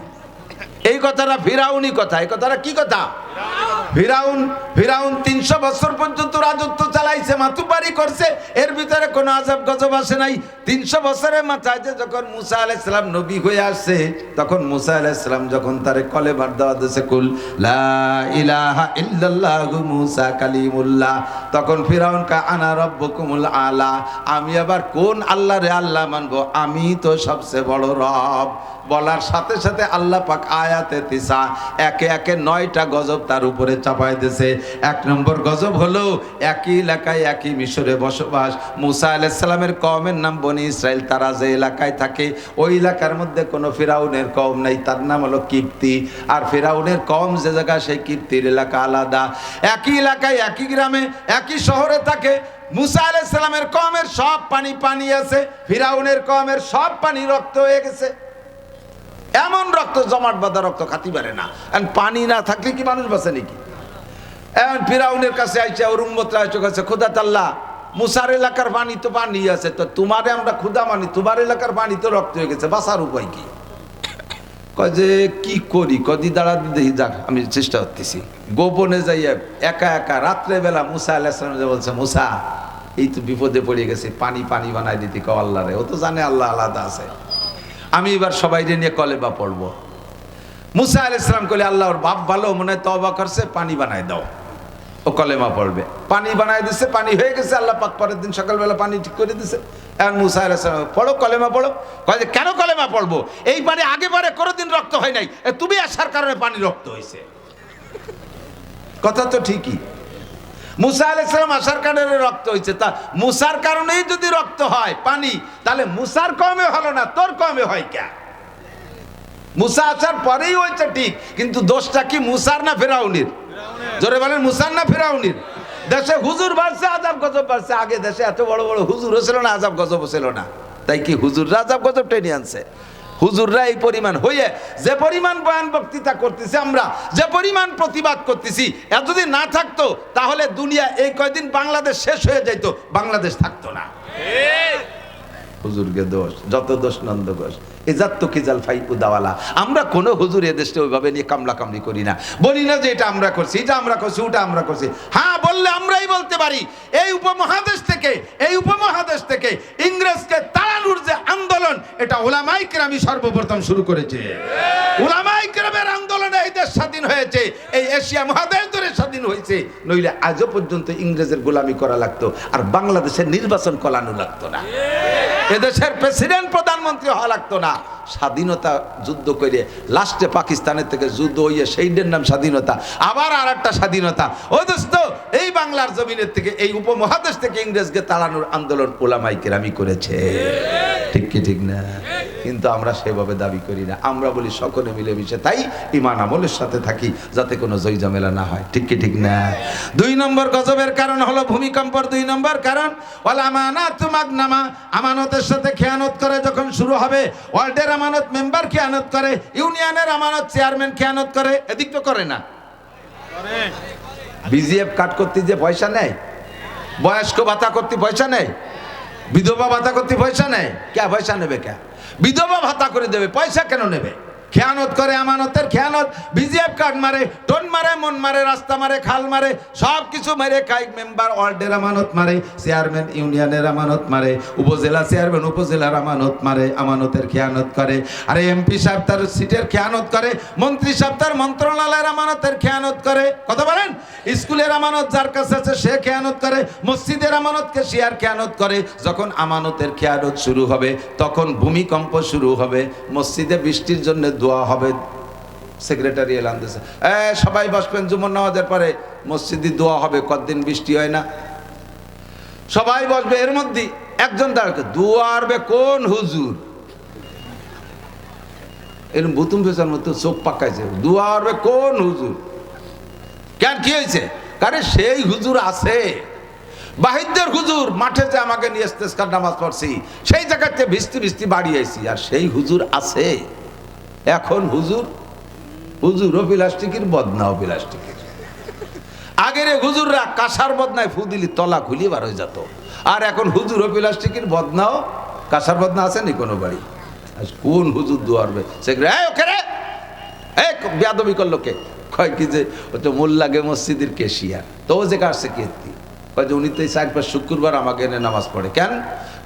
এই কথাটা ফিরাউনি কথা। এই কথাটা কি কথা? ফিরাউন 300 বছর পর্যন্ত রাজত্ব চালাইছে, মাতুবাড়ি করছে, এর ভিতরে কোনো আযাব গজব আসে নাই। 300 বছরের মাথায় যে যখন মুসা আলাইহিস সালাম নবী হয়ে আসছে, তখন মুসা আলাইহিস সালাম যখন তারে কলেমার দাওয়াত দিয়েছে, কুল লা ইলাহা ইল্লাল্লাহু মুসা কালিমুল্লাহ, তখন ফিরাউন কা আনা রাব্বুকুমুল আলা, আমি আবার কোন আল্লাহরে আল্লাহ মানবো, আমি তো সবচেয়ে বড় রব। বলার সাথে সাথে আল্লাহ পাক আয়াতে 9 একে একে 9টা গজব তার উপরে চাপাই দিয়েছে। 1 নম্বর গজব হলো একই এলাকায় একই মিশরে বসবাস। মুসা আলাইহিস সালামের কওমের নাম বনি ইসরাইল, তারা যে এলাকায় থাকে ওই এলাকার মধ্যে কোনো ফিরাউনের কওম নাই, তার নাম হলো কিপ্তি। আর ফিরাউনের কওম যে জায়গা, সেই কিপ্তির এলাকা আলাদা। একই এলাকায় একই গ্রামে একই শহরে থাকে। মুসা আলাইহিস সালামের কওমের সব পানি পানি আছে, ফিরাউনের কওমের সব পানি রক্ত হয়ে গেছে। এমন রক্ত, জমাট বাঁধা রক্ত খাতি পারে না। পানি না থাকলে কি মানুষ বাঁচে নাকি? এখন ফিরাউনের কাছে আইসা, ওর উম্মতরা আইসা কাছে, খোদা তাল্লাহ, মুসার এলাকার পানি তো পানি আছে, তো তোমারে আমরা ক্ষুদা মানি, তোমার এলাকার পানি তো রক্ত হয়ে গেছে, বাঁচার উপায় কি? কয় যে কি করি, কদি দাঁড়া দিই, যাক আমি চেষ্টা করতেছি। গোপনে যাইয়া একা একা রাত্রেবেলা মুসা আলাইহিস সালাম বলছে, মুসা এই তো বিপদে পড়ে গেছে, পানি পানি বানাই দিতে কও আল্লাহ রে। ও তো জানে আল্লাহ আলাদা আছে, আমি এবার সবাই নিয়ে কলেমা পড়বো। মুসা আলাইহিস সালাম কইলে, আল্লাহ ওর বাপ ভালো, মনে হয় তওবা করছে, পানি বানাই দাও। ও কলেমা পড়বে, পানি বানাই দিচ্ছে, পানি হয়ে গেছে। আল্লাহ পাক পরের দিন সকালবেলা পানি ঠিক করে দিছে। এখন মুসা আলাইহিস সালাম, পড়ো কলেমা পড়ো। কয় যে কেন কলেমা পড়বো? এই পানি আগে পরে কোনোদিন রক্ত হয় নাই, তুমি আসার কারণে পানি রক্ত হয়েছে। কথা তো ঠিকই, মুসা আলাইহিস সালাম আসার কারণে রক্ত হয়েছে। তা মুসার কারণেই যদি রক্ত হয় পানি, তাহলে মুসার কমে হলো না, তোর কমে হয় কে? মুসা আসার পরেই হয়েছে ঠিক, কিন্তু দোষটা কি মুসার না ফিরাউনের? জোরে বলেন, মুসার না ফিরাউনের? দেশে হুজুর বাড়ছে, আযাব গজব বাড়ছে। আগে দেশে এত বড় বড় হুজুরও ছিল না, আযাব গজবও ছিল না, তাই কি হুজুররা আযাব গজব টেনে আনছে? হুজুররা এই পরিমাণ হয়ে যে পরিমাণ বয়ান বক্তৃতা করতেছি, আমরা যে পরিমাণ প্রতিবাদ করতেছি, এত যদি না থাকতো তাহলে দুনিয়া এই কয়দিন বাংলাদেশ শেষ হয়ে যাইতো, বাংলাদেশ থাকতো না। হুজুরকে দোষ, যত দোষ নন্দ ঘোষ, ইজাত্তু খিজাল ফাই উদাওয়ালা। আমরা কোনো হুজুর এদেশে ওইভাবে নিয়ে কামলা কামলি করি না, বলি না যে এটা আমরা করছি, এটা আমরা করছি, ওটা আমরা করছি। হ্যাঁ, বললে আমরাই বলতে পারি, এই উপমহাদেশ থেকে ইংরেজকে তাড়ানোর যে আন্দোলন, এটা উলামায়ে কেরামই সর্বপ্রথম শুরু করেছে। উলামায়ে কেরামের আন্দোলনে এই দেশ স্বাধীন হয়েছে, এই এশিয়া মহাদেশ ধরে স্বাধীন হয়েছে। নইলে আজও পর্যন্ত ইংরেজের গোলামি করা লাগতো, আর বাংলাদেশের নির্বাচন করানো লাগতো না, এদেশের প্রেসিডেন্ট প্রধানমন্ত্রী হওয়া লাগতো না। স্বাধীনতা যুদ্ধ করে লাস্টে পাকিস্তানের থেকে যুদ্ধ হইয়া সেইটার নাম স্বাধীনতা, আবার আর একটা স্বাধীনতা। ও দোস্ত, এই বাংলার জমিনের থেকে, এই উপমহাদেশ থেকে ইংরেজকে তাড়ানোর আন্দোলন উলামায়ে কেরামই করেছে, ঠিক কি ঠিক না? কিন্তু আমরা সেভাবে দাবি করি না, আমরা বলি সকলে মিলেমিশে তাই ঈমান আমলের সাথে থাকি, যাতে কোনো জয় ঝামেলা না হয়, ঠিক কি ঠিক না? 2 নম্বর গজবের কারণ হলো ভূমিকম্পর 2 নম্বর কারণ, ওয়াল আমানাতু মাগনামা, আমানতের সাথে খেয়ানত করে যখন শুরু হবে। ওয়ার্ল্ডের আমানত মেম্বার খেয়ানত করে, ইউনিয়নের আমানত চেয়ারম্যান খেয়ানত করে, এদিক তো করে না। বিজিএফ কাট করতে যে পয়সা নেয়, বয়স্ক ভাতা করতে পয়সা নেয়, বিধবা ভাতা করতে পয়সা নেয়, কে পয়সা নেবে? কে বিধবা ভাতা করে দেবে, পয়সা কেন নেবে? খেয়ানত করে, আমানতের খেয়ানত। বিজিএফ কার্ড মারে, টোন মারে, মন মারে, রাস্তা মারে, খাল মারে, সব কিছু মেরে খাই। মেম্বার ওয়ার্ডের আমানত মারে, চেয়ারম্যান ইউনিয়নের আমানত মারে, উপজেলা চেয়ারম্যান উপজেলার আমানত মারে, আমানতের খেয়ানত করে। আরে এমপি সাহেব তার সিটের খেয়ানত করে, মন্ত্রী সাহেব তার মন্ত্রণালয়ের আমানতের খেয়ানত করে। কথা বলেন? স্কুলের আমানত যার কাছে আছে সে খেয়ানত করে, মসজিদের আমানতকে শেয়ার খেয়ানত করে। যখন আমানতের খেয়ানত শুরু হবে তখন ভূমিকম্প শুরু হবে। মসজিদে বৃষ্টির জন্য দোয়া হবে, সেক্রেটারি এলান দিয়েছে, সবাই বসবেন, জুমার নামাজের পরে মসজিদে দোয়া হবে। কতদিন বৃষ্টি হয় না, সবাই বসবে। এর মধ্যে একজন দাঁড়াবে, দোয়া আরবে কোন হুজুর? এরকম বুতুম ফেসার মতো চোখ পাকাইছে, দোয়া আরবে কোন হুজুর? কেন, কি হয়েছে? কারণ সেই হুজুর আছে, বাহিরদের হুজুর। মাঠে যে আমাকে নিয়ে ইস্তেসকার নামাজ পড়ছি, সেই জায়গাতে ভিস্তি ভিস্তি বাড়ি আইছি, আর সেই হুজুর আছে। এখন হুজুরও প্লাস্টিকের, বদনাও প্লাস্টিকের। আগের হুজুররা কাঁসার বদনায় ফু দিলি তলা খুলিয়ে বার হয়ে যেত, আর এখন হুজুরও প্লাস্টিকের, বদনাও কাঁসার বদনা আছে নি কোনো বাড়ি। কোন হুজুর দোয়ারবে? বেয়াদবি করলো কে? কয় কি যে ও তো মোল্লাগে মসজিদের কেশিয়ার, তো ও যে কাটছে কীর্তি। কয় যে উনি তো এই 4-5 শুক্রবার আমাকে এনে নামাজ পড়ে। কেন?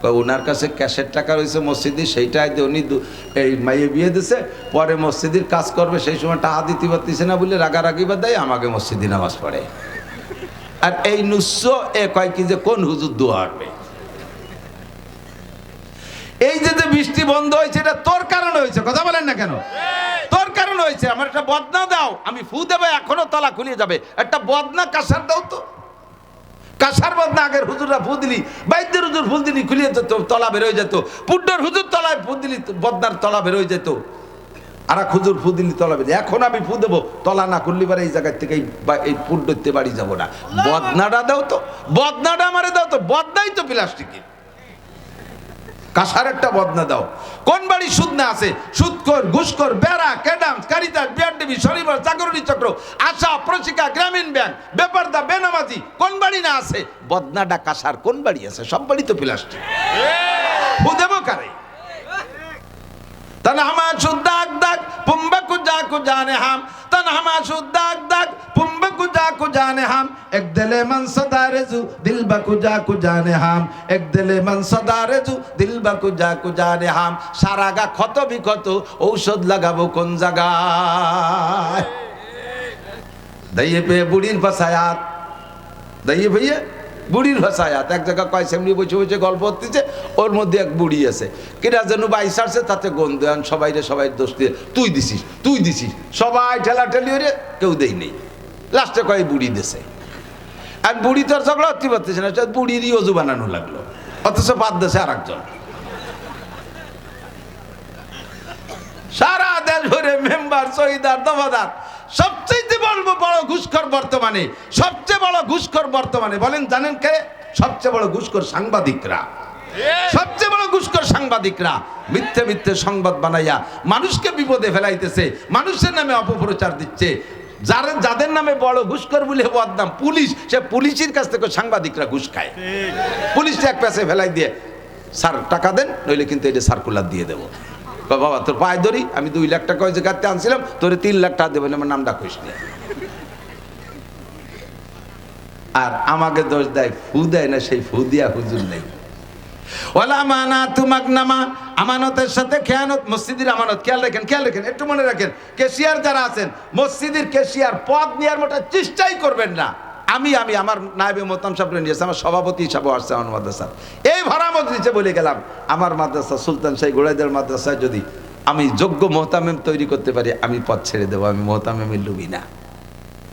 কয় ওনার কাছে ক্যাশের টাকা রয়েছে মসজিদে, সেইটাই দিয়ে উনি এই মাইয়ে বিয়ে দিছে, পরে মসজিদের কাজ করবে, সেই সময় টাকা দিতে পারতেছে না বলে রাগারাগি বাদ দেয়, আমাকে মসজিদে নামাজ পড়ে। আর এই নুস্য এ কয় কি যে কোন হুজুর দোয়া আসবে? এই যে বৃষ্টি বন্ধ হয়েছে এটা তোর কারণে হয়েছে। কথা বলেন না কেন? তোর কারণে হয়েছে। আমার একটা বদনা দাও, আমি ফু দেবো, এখনো তলা খুলিয়ে যাবে। একটা বদনা কাঁসার দাও তো, কাঁসার বদনা। আগের হুজুররা ফু দিলি, বাইদ্যের হুজুর ফুল দিলি খুলিয়ে যেত, তলা বেরোয় যেত। পুড্ডর হুজুর তলায় ফু দিলি, বদনার তলা বেরোয় যেত। আর এক হুজুর ফু দিলি, তলা বেরোয়। এখন আমি ফু দেবো, তলা না খুললি পারে এই জায়গার থেকে এই পুড্ডরতে বাড়ি যাবো না। বদনাটা দাও তো, বদনাটা আমারে দাও তো। বদনাই তো প্লাস্টিকের, কাঁসার একটা বদনা দাও। কোন বাড়ি সুদ না আছে? সুদখোর, ঘুষখোর, বেড়া, ক্যাডামস, কারিতাস, বিআরডিবি, শনিবার, চাকরণী চক্র, আশা, প্রশিকা, গ্রামীণ ব্যাংক, বেপরদা, বেনামাজি, কোন বাড়ি না আছে? বদনাটা কাঁসার কোন বাড়ি আছে? সব বাড়ি তো প্লাস্টিক। ফু দেবো কারে? তনহমা সুদ্দাক দাক পুম্বা কুজা কুজানে হাম, তনহমা সুদ্দাক দাক পুম্বা কুজা কুজানে হাম, এক দিলে মন সদারেজু দিল বা কুজা কুজানে হাম, এক দিলে মন সদারেজু দিল বা কুজা কুজানে হাম। সারা গা ক্ষত বিক্ষত, ঔষধ লাগাবো কোন জায়গায়? দাইয়ে পেয়ে বুড়ির ভাষায়াত, দাইয়ে ভাইয়ে বুড়ির ভাষায়াত। এক জায়গায় কয় সেমনি বসে বসে গল্প হচ্ছে, ওর মধ্যে এক বুড়ি আছে, কেটা যেন বাইশ আসছে, তাতে গন্ধ। সবাই দোষ দিয়ে, তুই দিছিস, তুই দিছিস, সবাই ঠেলাঠেলি হয়ে, কেউ দেই নেই। লাস্টে কয় বুড়ি দেশে। আর বুড়ি তো আর ঝগড়া হতে পারতেছে না, বুড়িরই অজু বানানো লাগলো, অথচ বাদ দেশে আর একজন। সারা দেশ ভরে মেম্বার, শহীদার, দফাদার। সবচেয়ে বড় ঘুষখোর বর্তমানে, সবচেয়ে বড় ঘুষখোর বর্তমানে বলেন জানেন কে? সবচেয়ে বড় ঘুষখোর সাংবাদিকরা। সবচেয়ে বড় ঘুষখোর সাংবাদিকরা মিথ্যে মিথ্যে সংবাদ বানাইয়া মানুষকে বিপদে ফেলাইতেছে, মানুষের নামে অপপ্রচার দিচ্ছে। যাদের নামে বড় ঘুষখোর বলে বদনাম, পুলিশ, সে পুলিশের কাছ থেকে সাংবাদিকরা ঘুষ খায়। পুলিশটা এক পাশে ফেলাই দিয়ে, স্যার টাকা দেন, নইলে কিন্তু এটা সার্কুলার দিয়ে দেবো। বাবা তোর পায়ে ধরি, আমি 2 লাখ টাকা ওই জায়গাতে আনছিলাম, তোরে 3 লাখ টাকা দেবেন, আমার নামটা কইস নি। আর আমাকে দোষ দেয়, ফু দেয় না, সেই ফু দিয়া হুজুর নেই। ওয়ালা মানা তুমাক নামা, আমানতের সাথে খেয়ানত। মসজিদের আমানত খেয়াল রাখেন, একটু মনে রাখেন। কেশিয়ার যারা আছেন, মসজিদের কেশিয়ার পদ নেওয়ার মতো চেষ্টাই করবেন না। আমি আমার নায়েবে মোহতাম সাহেবরে নিয়েছে, আমার সভাপতি হিসাবে আসছে আমার মাদ্রাসা। এই ভাড়া মজলিসে বলে গেলাম, আমার মাদ্রাসা সুলতান শাহী গোড়াইদের মাদ্রাসায় যদি আমি যোগ্য মোহতামেম তৈরি করতে পারি, আমি পথ ছেড়ে দেবো। আমি মোহতামেমের লুবি না।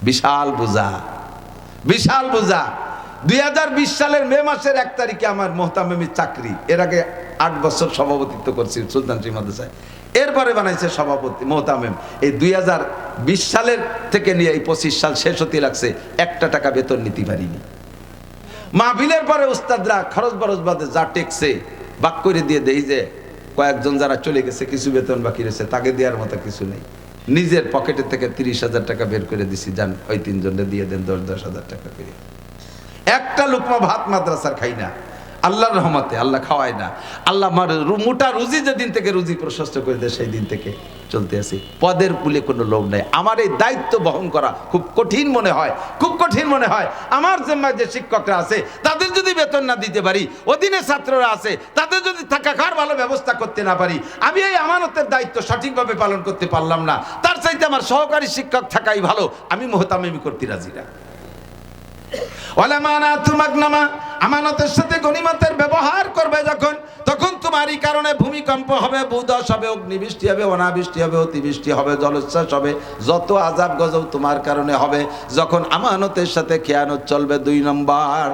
বিশাল বোঝা, বিশাল বোঝা। 2020 সালের মে মাসের 1 তারিখে আমার মোহতামেমের চাকরি। এর আগে 8 বছর সভাপতিত্ব করছি সুলতান শাহী মাদ্রাসায়। এরপরে বানাইছে সভাপতি মোহতামেম। এই 2020 সালের থেকে নিয়ে এই 25 সাল শেষ হতে লাগছে, 1 টাকা বেতন নিতে পারিনি। মাহফিলের পরে উস্তাদরা খরচ বরচ বাদে যা টেকছে বাক করে দিয়ে দেই যে কয়েকজন যারা চলে গেছে, কিছু বেতন বাকি রয়েছে, তাকে দেওয়ার মতো কিছু নেই। নিজের পকেটের থেকে 30,000 টাকা বের করে দিছি, যান ওই 3 জনকে দিয়ে দেন 10,000 টাকা করে। একটা লুকমা ভাত মাদ্রাসার খাই না। আল্লাহর রহমতে আল্লাহ খাওয়ায় না, আল্লাহ আমার মোটা রুজি যেদিন থেকে রুজি প্রশস্ত করে দেয় সেই দিন থেকে চলতে আছি। পদের পুলে কোনো লোভ নেই। আমার এই দায়িত্ব বহন করা খুব কঠিন মনে হয়, খুব কঠিন মনে হয়। আমার জিম্মায় যে শিক্ষকরা আছে তাদের যদি বেতন না দিতে পারি, অধীনে ছাত্ররা আছে তাদের যদি থাকা খাওয়ার ভালো ব্যবস্থা করতে না পারি, আমি এই আমানতের দায়িত্ব সঠিকভাবে পালন করতে পারলাম না, তার চাইতে আমার সহকারী শিক্ষক থাকাই ভালো। আমি মোহতামিমি করতে রাজি না। আমানতের সাথে গনিমতের ব্যবহার করবে যখন, তখন তোমারই কারণে ভূমিকম্প হবে, ভূধস হবে, অগ্নিবৃষ্টি হবে, অনাবৃষ্টি হবে, অতিবৃষ্টি হবে, জলোচ্ছ্বাস হবে, যত আযাব গজব তোমার কারণে হবে যখন আমানতের সাথে খেয়ানত চলবে। 2 নম্বর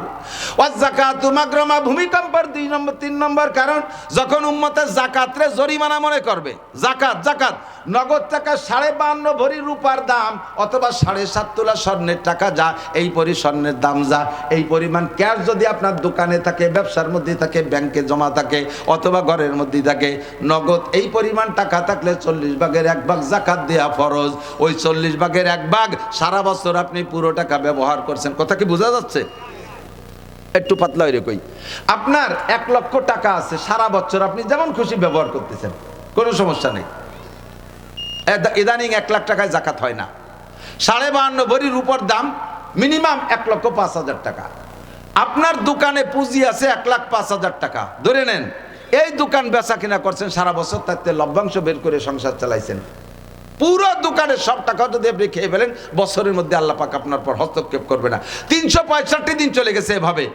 ওয়াযাকাতু মাগরামা, ভূমিকম্পের 2 নম্বর 3 নম্বর কারণ যখন উম্মতের যাকাতরে জরিমানা মনে করবে। যাকাত নগদ টাকা 52.5 ভরি রূপার দাম অথবা 7.5 তোলা স্বর্ণের টাকা যা, এই পরি স্বর্ণের দাম যা, এই পরিমাণ ক্যাশ যদি আপনার দোকানে থাকে, ব্যবসার মধ্যে থাকে, ব্যাংকে জমা থাকে অথবা ঘরের মধ্যে থাকে, নগদ এই পরিমাণ টাকা থাকলে 40 ভাগের 1 ভাগ যাকাত দেয়া ফরজ। ওই 40 ভাগের 1 ভাগ সারা বছর আপনি পুরো টাকা ব্যবহার করছেন। কথা কি বোঝা যাচ্ছে? একটু পাতলা হইরে কই, আপনার 1 লক্ষ টাকা আছে, সারা বছর আপনি যেমন খুশি ব্যবহার করতেছেন, কোনো সমস্যা নেই। ইদানিং 1 লাখ টাকায় যাকাত হয় না। 52.5 ভরির উপর দাম মিনিমাম 1,05,000 টাকা। আপনার দোকানে পুঁজি আছে 1,05,000 টাকা ধরে নেন, এই দোকান বেচা কিনা করছেন সারা বছর, তাতে লভ্যাংশ বের করে সংসার চালাইছেন। পুরো দোকানের সব টাকা যদি আপনি খেয়ে ফেলেন, বছরের মধ্যে আল্লাহ পাক আপনার পর হস্তক্ষেপ করবে না। 365 দিন চলে গেছে এভাবে,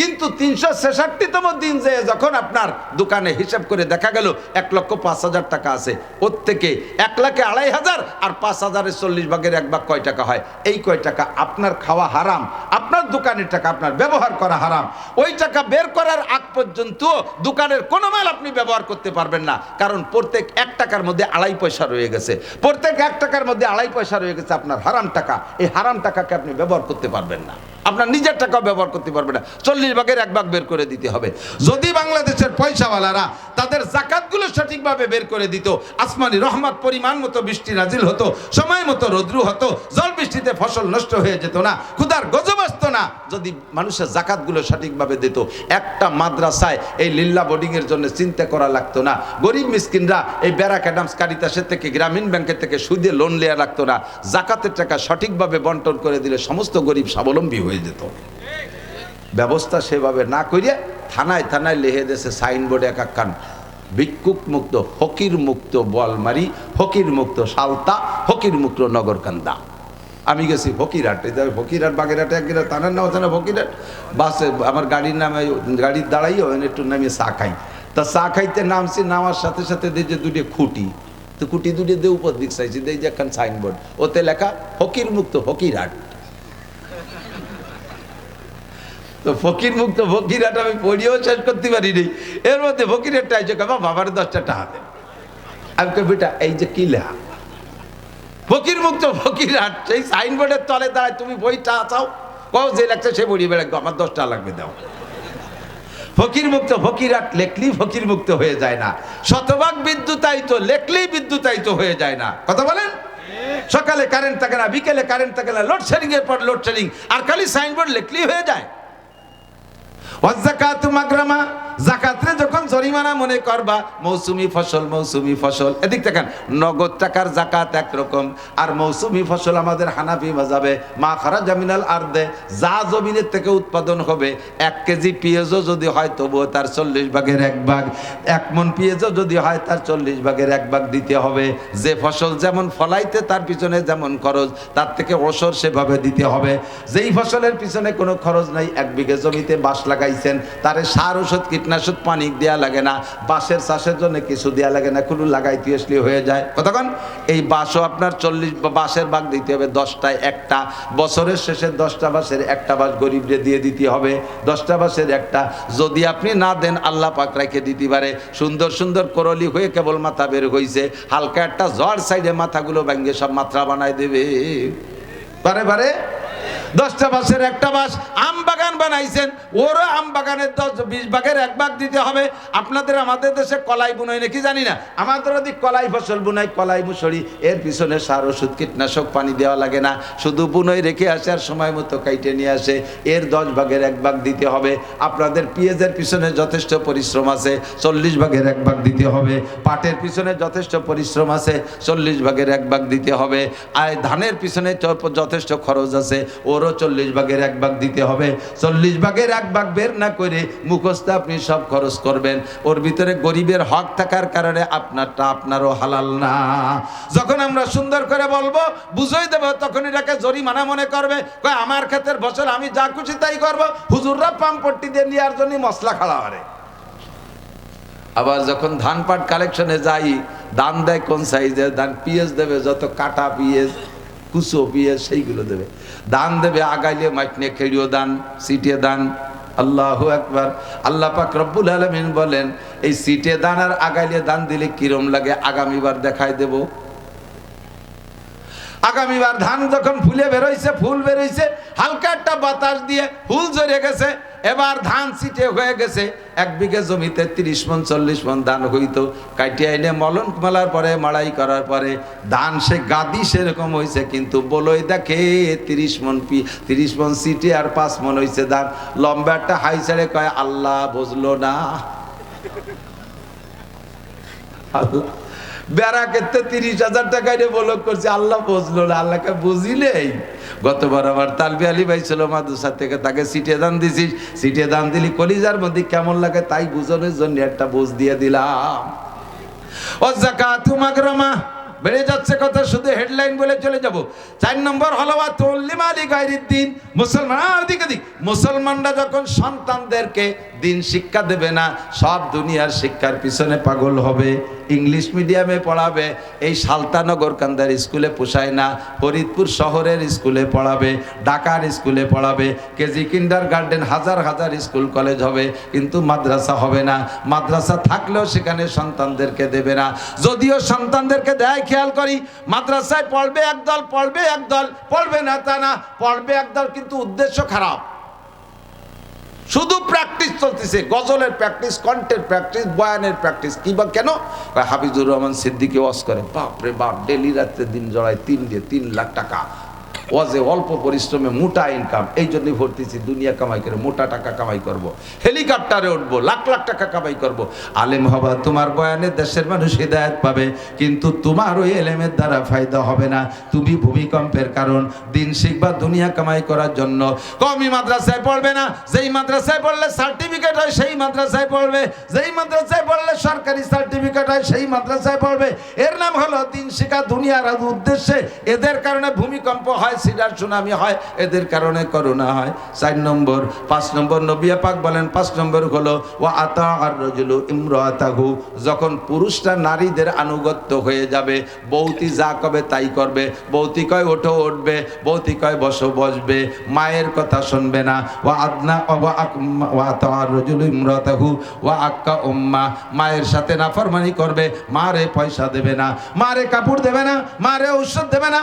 কিন্তু 366তম দিন যে যখন আপনার দোকানে হিসাব করে দেখা গেল 1,05,000 টাকা আছে, ওর থেকে 1,02,500 আর 5,000-এর 40 ভাগের 1 ভাগ কয় টাকা হয়? এই কয় টাকা আপনার খাওয়া হারাম, আপনার দোকানের টাকা আপনার ব্যবহার করা হারাম। ওই টাকা বের করার আগ পর্যন্ত দোকানের কোনো মাল আপনি ব্যবহার করতে পারবেন না, কারণ প্রত্যেক 1 টাকার মধ্যে 2.5 পয়সা রয়ে গেছে। প্রত্যেক 1 টাকার মধ্যে 2.5 পয়সা রয়ে গেছে আপনার হারাম টাকা। এই হারাম টাকাকে আপনি ব্যবহার করতে পারবেন না, আপনার নিজের টাকাও ব্যবহার করতে পারবে না। 40 ভাগের 1 ভাগ বের করে দিতে হবে। যদি বাংলাদেশের পয়সাওয়ালারা তাদের যাকাতগুলো সঠিকভাবে বের করে দিত, আসমানি রহমত পরিমাণ মতো বৃষ্টি নাজিল হতো, সময় মতো রৌদ্র হতো, জল বৃষ্টিতে ফসল নষ্ট হয়ে যেত না, ক্ষুধার গজব আসতো না। যদি মানুষের যাকাতগুলো সঠিকভাবে দিত, একটা মাদ্রাসায় এই লিল্লা বোর্ডিংয়ের জন্য চিন্তা করা লাগতো না। গরিব মিসকিনরা এই ব্যারাক অ্যাডামস কারিতাসের থেকে, গ্রামীণ ব্যাংকের থেকে সুদে লোন নেওয়া লাগতো না। যাকাতের টাকা সঠিকভাবে বন্টন করে দিলে সমস্ত গরিব স্বাবলম্বী হয়ে যেত। ব্যবস্থা সেভাবে না করিয়া থানায় থানায় লিখে দিয়েছে সাইনবোর্ডে এক একখান, ভিক্ষুক মুক্ত, ফকির মুক্ত বলমারি, ফকির মুক্ত সালতা, ফকির মুক্ত নগরকান্দা। আমি গেছি ফকিরহাটে, ফকিরহাট বাগেরহাটে এক গেলে থানার নাম আছে না ফকিরহাট, বাসে আমার গাড়ির নামে, গাড়ির দাঁড়াই ওখানে একটু নামিয়ে চা খাই। তা চা খাইতে নামছি, নামার সাথে সাথে দিয়ে যে 2টে খুঁটি, তো খুঁটি 2টে দিয়ে উপর দিক চাইছি, দিয়ে যে একখান সাইনবোর্ড, ওতে লেখা ফকির মুক্ত ফকিরহাট। তো ফকির মুক্ত ফকিরহাট আমি পড়িয়েও শেষ করতে পারিনি। এর মধ্যে ফকিরহাটটা আইছে, বাবার 10টা টাকা দেন। আমি কে বেটা এই যে কি লেখা ফকির মুক্ত ফকিরহাট, সেই সাইনবোর্ডের তলে দাঁড়ায় তুমি বইটা চাও, কও যে লাগছে সে বড়িয়ে বেড়াক, আমার 10 টাকা লাগবে দাও। ফকির মুক্ত ফকিরহাট লেখলেই ফকির মুক্ত হয়ে যায় না, শতভাগ বিদ্যুতায়িত লেখলেই বিদ্যুতায়িত হয়ে যায় না। কথা বলেন? সকালে কারেন্ট থাকে না, বিকেলে কারেন্ট থাকে না, লোডশেডিং এর পর লোডশেডিং, আর খালি সাইনবোর্ড লেখলেই হয়ে যায়। ওয়াযাকাতু মাগরামা, যাকাতরে যখন জরিমানা মনে করবা, মৌসুমি ফসল, মৌসুমি ফসল, এদিক দেখেন নগদ টাকার যাকাত একরকম, আর মৌসুমি ফসল আমাদের হানাফি মাযহাবে মা খারাজা মিনাল আরদে, যা জমিনের থেকে উৎপাদন হবে। 1 কেজি পেঁয়াজও যদি হয় তবুও তার 40 ভাগের 1 ভাগ, 1 মণ পেঁয়াজও যদি হয় তার 40 ভাগের 1 ভাগ দিতে হবে। যে ফসল যেমন ফলাইতে তার পিছনে যেমন খরচ, তার থেকে ওসর সেভাবে দিতে হবে। যেই ফসলের পিছনে কোনো খরচ নাই, 1 বিঘে জমিতে বাঁশ লাগাইছেন, তারে সার ওষুধ কীটনাশক পানি দেওয়া লাগে না, বাঁশের চাষের জন্য কিছু দেওয়া লাগে না, কোনো লাগাইতে আসলে হয়ে যায়। কতক্ষণ এই বাঁশও আপনার 40 বাঁশের ভাগ দিতে হবে, 10টায় 1টা, বছরের শেষে 10টা বাঁশের 1টা বাঁশ গরিবরে দিয়ে দিতে হবে, 10টা বাঁশের 1টা। যদি আপনি না দেন আল্লাহ পাক রেখে দিতে পারে, সুন্দর সুন্দর করলি হয়ে কেবল মাথা বের হয়েছে, হালকা একটা জ্বর সাইডে মাথাগুলো ভেঙে সব মাথা বানায় দেবে। বারে বারে 10টা বাসের একটা বাস আম বাগান বানাইছেন, ওরও আম বাগানের 20 ভাগের 1 ভাগ দিতে হবে। আপনাদের আমাদের দেশে কলাই বুনাই নাকি জানি না, আমাদের ওদিক কলাই ফসল বুনাই, কলাই মুসড়ি, এর পিছনে সার ওষুধ কীটনাশক পানি দেওয়া লাগে না, শুধু বুনই রেখে আসে আর সময় মতো কাইটে নিয়ে আসে, এর 10 ভাগের 1 ভাগ দিতে হবে। আপনাদের পেঁয়াজের পিছনে যথেষ্ট পরিশ্রম আছে, 40 ভাগের 1 ভাগ দিতে হবে। পাটের পিছনে যথেষ্ট পরিশ্রম আছে, 40 ভাগের 1 ভাগ দিতে হবে। আর ধানের পিছনে যথেষ্ট খরচ আছে, ওরও 40 ভাগের 1 ভাগ দিতে হবে। 40 ভাগের 1 ভাগ বের না করে মুখস্থ আপনি সব খরচ করবেন, ওর ভিতরে গরিবের হক থাকার কারণে আপনারটা আপনারও হালাল না। যখন আমরা সুন্দর করে বলবো, বুঝাই দেবো, তখন এটাকে জরিমানা মনে করবে, কয় আমার ক্ষেতের ফসল আমি যা খুশি তাই করবো। হুজুররা পাম্পট্টি দিয়ে নেওয়ার জন্য মশলা খাড়া করে। আবার যখন ধান পাট কালেকশনে যাই, দান দেয় কোন সাইজের দান, পিএস দেবে যত কাটা পিএস, কুচো পিএস সেইগুলো দেবে। দান দেবে আগাইলে মাইটনে খেড়িও দান, সিটে দান। আল্লাহু আকবার। আল্লাহ পাক রব্বুল আলামিন বলেন, এই সিটে দান আর আগাইলে দান দিলে কিরম লাগে আগামীবার দেখাই দেব। আগামীবার ধান যখন ফুলে বেরোইছে, ফুল বেরোইছে, হালকা একটা বাতাস দিয়ে ফুল ঝরে গেছে, এবার ধান সিটে হয়ে গেছে। 1 বিঘে জমিতে 30 মণ 40 মণ ধান হইতো, কাটিয়ে এনে মলন মেলার পরে মাড়াই করার পরে ধান সে গাদি সেরকম হয়েছে, কিন্তু বলই দেখে 30 মণ সিটে আর 5 মণ হয়েছে ধান। লম্বা একটা হাই ছেড়ে কয়, আল্লাহ বুঝলো না। আল্লাহ বেড়া ক্ষেত্রে 30,000 টাকা বলক করছে, আল্লাহ বুঝলো না। আল্লাহকে বুঝিলেই। গতবার আমার তালবি আলী ভাই ছিল মাদ্রাসা থেকে, তাকে সিটে দান দিছিস, সিটে দান দিলি কলিজার মধ্যে কেমন লাগে তাই বুঝানোর জন্য একটা বুঝ দিয়ে দিলাম। ও যাকাতু মাগরামা বেড়ে যাচ্ছে কথা, শুধু হেডলাইন বলে চলে যাব। 4 নম্বর হলো ওয়াতুল্লিমালি গায়রিদ্দিন। মুসলমানরা যখন সন্তানদেরকে দিন শিক্ষা দেবে না, সব দুনিয়ার শিক্ষার পিছনে পাগল হবে। ইংলিশ মিডিয়ামে পড়াবে, এই সালতানগর কান্দার স্কুলে পোষায় না, ফরিদপুর শহরের স্কুলে পড়াবে, ঢাকার স্কুলে পড়াবে, কেজি কিন্ডার গার্ডেন, হাজার হাজার স্কুল কলেজ হবে, কিন্তু মাদ্রাসা হবে না। মাদ্রাসা থাকলেও সেখানে সন্তানদেরকে দেবে না। যদিও সন্তানদেরকে দেয়, খেয়াল করি, মাদ্রাসায় পড়বে একদল, পড়বে একদল, পড়বে না তা না, পড়বে একদল, কিন্তু উদ্দেশ্য খারাপ। শুধু প্র্যাকটিস চলতেছে, গজলের প্র্যাকটিস, কণ্ঠের প্র্যাকটিস, বয়ানের প্র্যাকটিস। কি বা কেন? হাফিজুর রহমান সিদ্দিকী ওয়াজ করে, বাপরে বাপ, ডেলি রাত্রে দিন জড়ায় 3 লাখ টাকা ওয়াজে, অল্প পরিশ্রমে মোটা ইনকাম। এই জন্যই ভর্তিছি, দুনিয়া কামাই করে মোটা টাকা কামাই করব, হেলিকপ্টারে উঠবো, লাখ লাখ টাকা কামাই করব। আলেম হবা, তোমার বয়ানে দেশের মানুষ হিদায়াত পাবে, কিন্তু তোমার ওই এলেমের দ্বারা ফায়দা হবে না। তুমি ভূমিকম্পের কারণ। দিন শিখবা দুনিয়া কামাই করার জন্য। কওমি মাদ্রাসায় পড়বে না, যেই মাদ্রাসায় পড়লে সার্টিফিকেট হয় সেই মাদ্রাসায় পড়বে, যেই মাদ্রাসায় পড়লে সরকারি সার্টিফিকেট হয় সেই মাদ্রাসায় পড়বে। এর নাম হলো দিন শিক্ষা, দুনিয়ার উদ্দেশ্যে। এদের কারণে ভূমিকম্প হয়, সিডার সুনামি হয়, এদের কারণে করোনা হয়। 4 নম্বর। 5 নম্বর নবী পাক বলেন, 5 নম্বর হলো ওয়া আতা আর রাজুলু ইমরাতাহু। যখন পুরুষরা নারীদের আনুগত্য হয়ে যাবে, বৌতি যা কবে তাই করবে, বৌতি কয় ওঠো উঠবে, বৌতি কয় বসো বসবে, মায়ের কথা শুনবে না। ওয়া আদনা ওয়া আতা আর রাজুলু ইমরাতাহু ওয়া আক্কা উম্মা। মায়ের সাথে নাফরমানি করবে, মারে পয়সা দেবে না, মারে কাপড় দেবে না, মারে ঔষধ দেবে না,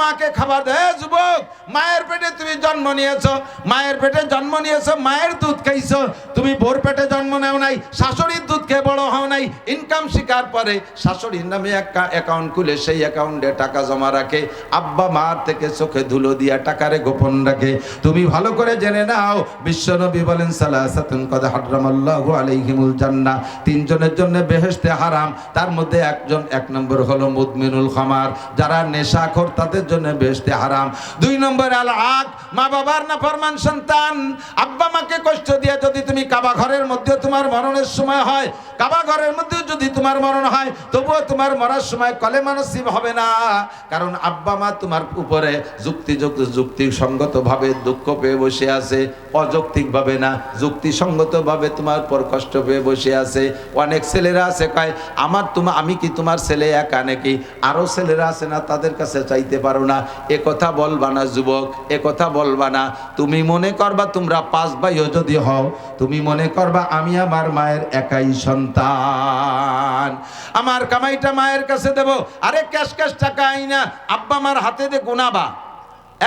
মাকে খাবার দেয়। যুবক, মায়ের পেটে তুমি জন্ম নিয়েছো, মায়ের পেটে জন্ম নিয়েছো, মায়ের দুধ খাইছো, তুমি বোর পেটে জন্ম নেও নাই, শাশুড়ির দুধ খেয়ে বড় হও নাই। ইনকাম শিকার পরে শাশুড়ির নামে একটা অ্যাকাউন্ট খুলে সেই অ্যাকাউন্টে টাকা জমা রাখে, আব্বা মার থেকে চোখে ধুলো দিয়া টাকারে গোপন রাখে। তুমি ভালো করে জেনে নাও, বিশ্বনবী বলেন সালাসাতুন কদ হারামাল্লাহু আলাইহিমুল জান্নাহ, 3 জনের জন্য বেহেশতে হারাম। তার মধ্যে 1 নম্বর হলো মুদমিনুল খামার, যারা নেশাখোর, তাদের জন্য বেহেশতে হারাম। 2 নম্বর আল আক, মা বাবার নাফরমান সন্তান। আব্বা মাকে কষ্ট দিয়ে যদি তুমি কাবা ঘরের মধ্যে তোমার মরণের সময় হয়, কাবা ঘরের মধ্যে যদি তোমার মরণ হয়, তবুও তোমার মরার সময় কলেমা নসিব হবে না। কারণ আব্বা মা তোমার উপরে যুক্তিসঙ্গতভাবে দুঃখ পেয়ে বসে আছে, অযৌক্তিকভাবে না, যুক্তিসঙ্গতভাবে তোমার পর কষ্ট পেয়ে বসে আছে। অনেক ছেলেরা আছে কয়, আমি কি তোমার ছেলে একা নাকি? আরো ছেলেরা আছে না, তাদের কাছে চাইতে পারো না। এ কথা বলবা না যুবক, এ কথা বলবা না। তুমি মনে করবা, তোমরা 5 ভাইও যদি হও, তুমি মনে করবা আমি আমার মায়ের একাই সন্তান, আমার কামাইটা মায়ের কাছে দেব। আরে ক্যাশ টাকা আইনা আব্বা মার হাতে দে গুনাবা,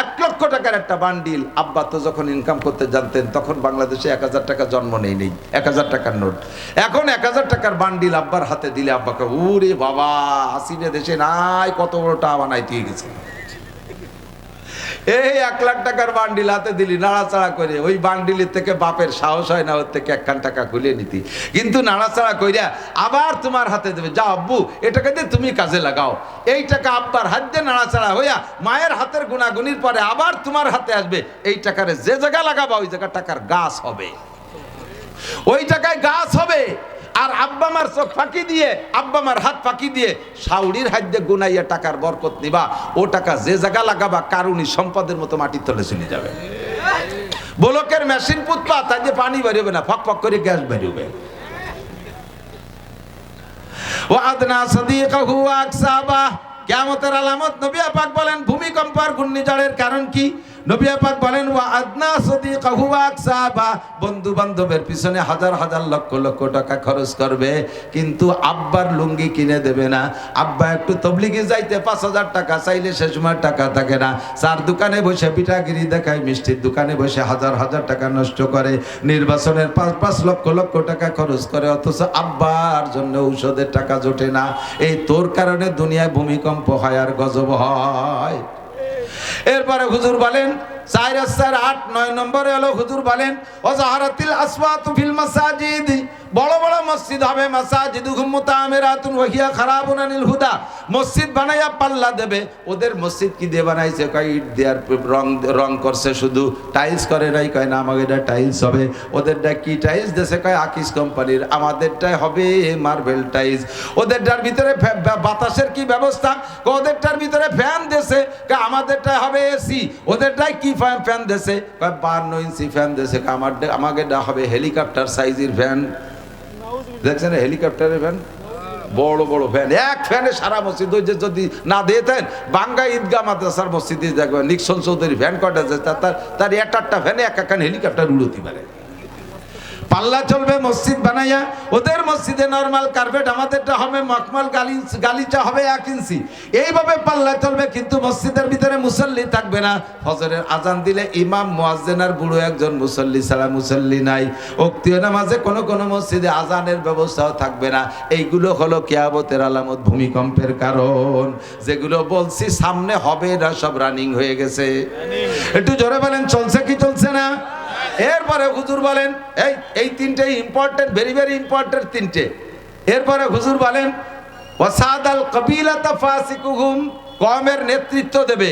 1 লক্ষ টাকার একটা বান্ডিল। আব্বা তো যখন ইনকাম করতে জানতেন তখন বাংলাদেশে 1000 টাকা জন্ম নেই 1000 টাকার নোট। এখন 1000 টাকার বান্ডিল আব্বার হাতে দিলে আব্বাকে ওরে বাবা হাসিনে দেশে নাই কত বড় টাকা বানাইতে গেছে। এই 1 লাখ টাকার বান্ডিল হাতে দিলি নাড়াচাড়া করে, ওই বান্ডিলের থেকে বাপের সাহস হয় না ওর থেকে 1 টাকা খুলে নিতি, কিন্তু নাড়াচাড়া কইরা আবার তোমার হাতে দেবে, যাও আব্বু এটাকে দিয়ে তুমি কাজে লাগাও। এই টাকা আব্বার হাত দিয়ে নাড়াচাড়া হইয়া মায়ের হাতের গুণাগুনির পরে আবার তোমার হাতে আসবে। এই টাকারে যে জায়গা লাগাবা ওই জায়গা টাকার গাছ হবে, ওই টাকায় গাছ হবে। আর আব্বা মার চোখ ফাঁকি দিয়ে আব্বা মার হাত ফাঁকি দিয়ে শাউরির হাত দিয়ে গুনাইয়া টাকার বরকত নিবা, ও টাকা যে জায়গা লাগাবা কারুনি সম্পদের মতো মাটির তলে চলে যাবে। ব্লকের মেশিন পুতপা তাই যে পানি বেরোবে না, ফক ফক করে গ্যাস বেরোবে। ওয়াদনা সাদিকাহু আকসাবা, কিয়ামতের আলামত নবী পাক বলেন ভূমিকম্প আর ঘূর্ণিঝড়ের কারণ কি? নবী পাক বলেন ওয়াদনা সাদিকাহু আকসাবা, বন্ধু বান্ধবের পিছনে হাজার হাজার লক্ষ লক্ষ টাকা খরচ করবে কিন্তু আব্বার লুঙ্গি কিনে দেবে না। আব্বা একটু তবলিগে যাইতে 5000 টাকা চাইলে সে সময় টাকা থাকে না, চার দোকানে বসে পিঠাগিরি দেখায়, মিষ্টির দোকানে বসে হাজার হাজার টাকা নষ্ট করে, নির্বাচনের 5 লক্ষ লক্ষ টাকা খরচ করে, অথচ আব্বার জন্য ঔষধের টাকা জোটে না। এই তোর কারণে দুনিয়ায় ভূমিকম্প হয় আর গজব হয়। এরপরে হুজুর বলেন 4 8 9 নম্বরে হলো হুজুর বলেন ওয়াজাহারাতিল আসওয়াতু ফিল মাসাজিদ, বড় বড় মসজিদ হবে, মাসাজিদুহুম মুতাআমিরাতুন ওয়া হিয়া খারাবুন আনিল হুদা, মসজিদ বানাইয়া পাল্লা দেবে। ওদের মসজিদ কি দিয়ে বানাইছে? কয় ইট দেয়ার রং করছে, শুধু টাইলস করে নাই। কয় না আমাদেরটা টাইলস হবে। ওদেরটা কি টাইলস দেশে? কয় আকিস কোম্পানির। আমাদেরটাই হবে মার্বেল টাইলস। ওদেরটার ভিতরে বাতাসের কি ব্যবস্থা? ওদেরটার ভিতরে ফ্যান দেশে। কয় আমাদেরটাই হবে এসি। ওদেরটাই কি ফ্যান দেশে? কয় 52 ইঞ্চি ফ্যান দেশে। আমাদেরটা হবে হেলিকপ্টার সাইজের ফ্যান। দেখছেন হেলিকপ্টারের ফ্যান, বড় বড় ফ্যান, এক ফ্যানে সারা মসজিদ। ওই যে যদি না দিয়েছেন বাঙ্গা ঈদগাহ মাদ্রাসার মসজিদে দেখবেন নিক্সন চৌধুরী ফ্যান কটা আছে, তার 1-8টা ফ্যানে এক হেলিকপ্টার উড়তে পারে। পাল্লা চলবে মসজিদ বানাইয়া। ওদের মসজিদে নরমাল কার্পেট, আমাদেরটা হবে মখমল, গালিচা হবে 1 ইঞ্চি। এইভাবে পাল্লা চলবে, কিন্তু মসজিদের ভিতরে মুসল্লি থাকবে না। ফজরের আজান দিলে ইমাম, মুয়াজ্জিন আর বুড়ো একজন মুসল্লি ছাড়া মুসল্লি নাই। ওক্তীয় নামাজে কোন কোন মসজিদে আজানের ব্যবস্থাও থাকবে না। এইগুলো হলো কিয়ামতের আলামত, ভূমিকম্পের কারণ। যেগুলো বলছি সামনে হবে না সব রানিং হয়ে গেছে। একটু জোরে বলেন চলছে কি চলছে না? এরপরে হুজুর বলেন এই 3টে ইম্পর্টেন্ট, ভেরি ভেরি ইম্পর্টেন্ট 3টে। এরপরে হুজুর বলেন ওয়াসাদাল কবিলাতা ফাসিকুহুম, কওমের নেতৃত্ব দেবে,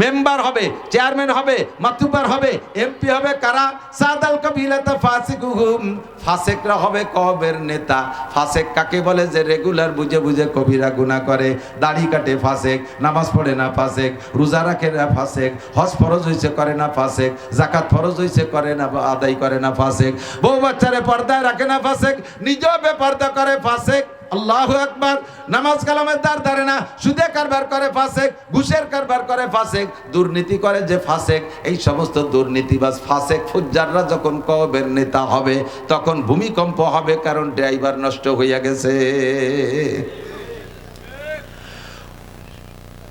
মেম্বার হবে, চেয়ারম্যান হবে, মাতুব্বার হবে, এমপি হবে কারা? সাদাল কবিলাতা ফাসিকুহুম, ফাসেকরা হবে কওমের নেতা। ফাসেক কাকে বলে? যে রেগুলার বুঝে বুঝে কবিরা গুনাহ করে, দাড়ি কাটে ফাসেক, নামাজ পড়ে না ফাসেক, রোজা রাখে না ফাসেক, হজ ফরজ হইছে করে না ফাসেক, যাকাত ফরজ হইছে করে না আদায় করে না ফাসেক, বউ বাচ্চারে পর্দায় রাখে না ফাসেক, নিজেও বেপর্দা করে ফাসেক। আল্লাহু আকবার। নামাজ কালামের দ্বার ধারে না, সুদে কারবার করে ফাসেক, ঘুষের কারবার করে ফাসেক, দুর্নীতি করে যে ফাসেক। এই সমস্ত দুর্নীতিবাজ ফাসেক ফুজ্জাররা যখন কওমের নেতা হবে তখন ভূমিকম্প হবে, কারণ ড্রাইভার নষ্ট হইয়া গেছে।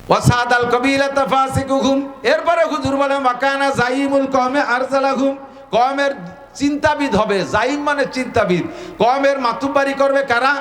ওয়াসাদাল কবিলাতা ফাসিকুহুম। এরপরে হুজুর বলেন ওয়াকানা জাইমুল কওমে আরজালাহুম, কওমের চিন্তাবিদ হবে। জাইম মানে চিন্তাবিদ। কওমের মাতুব্বারি করবে কারা?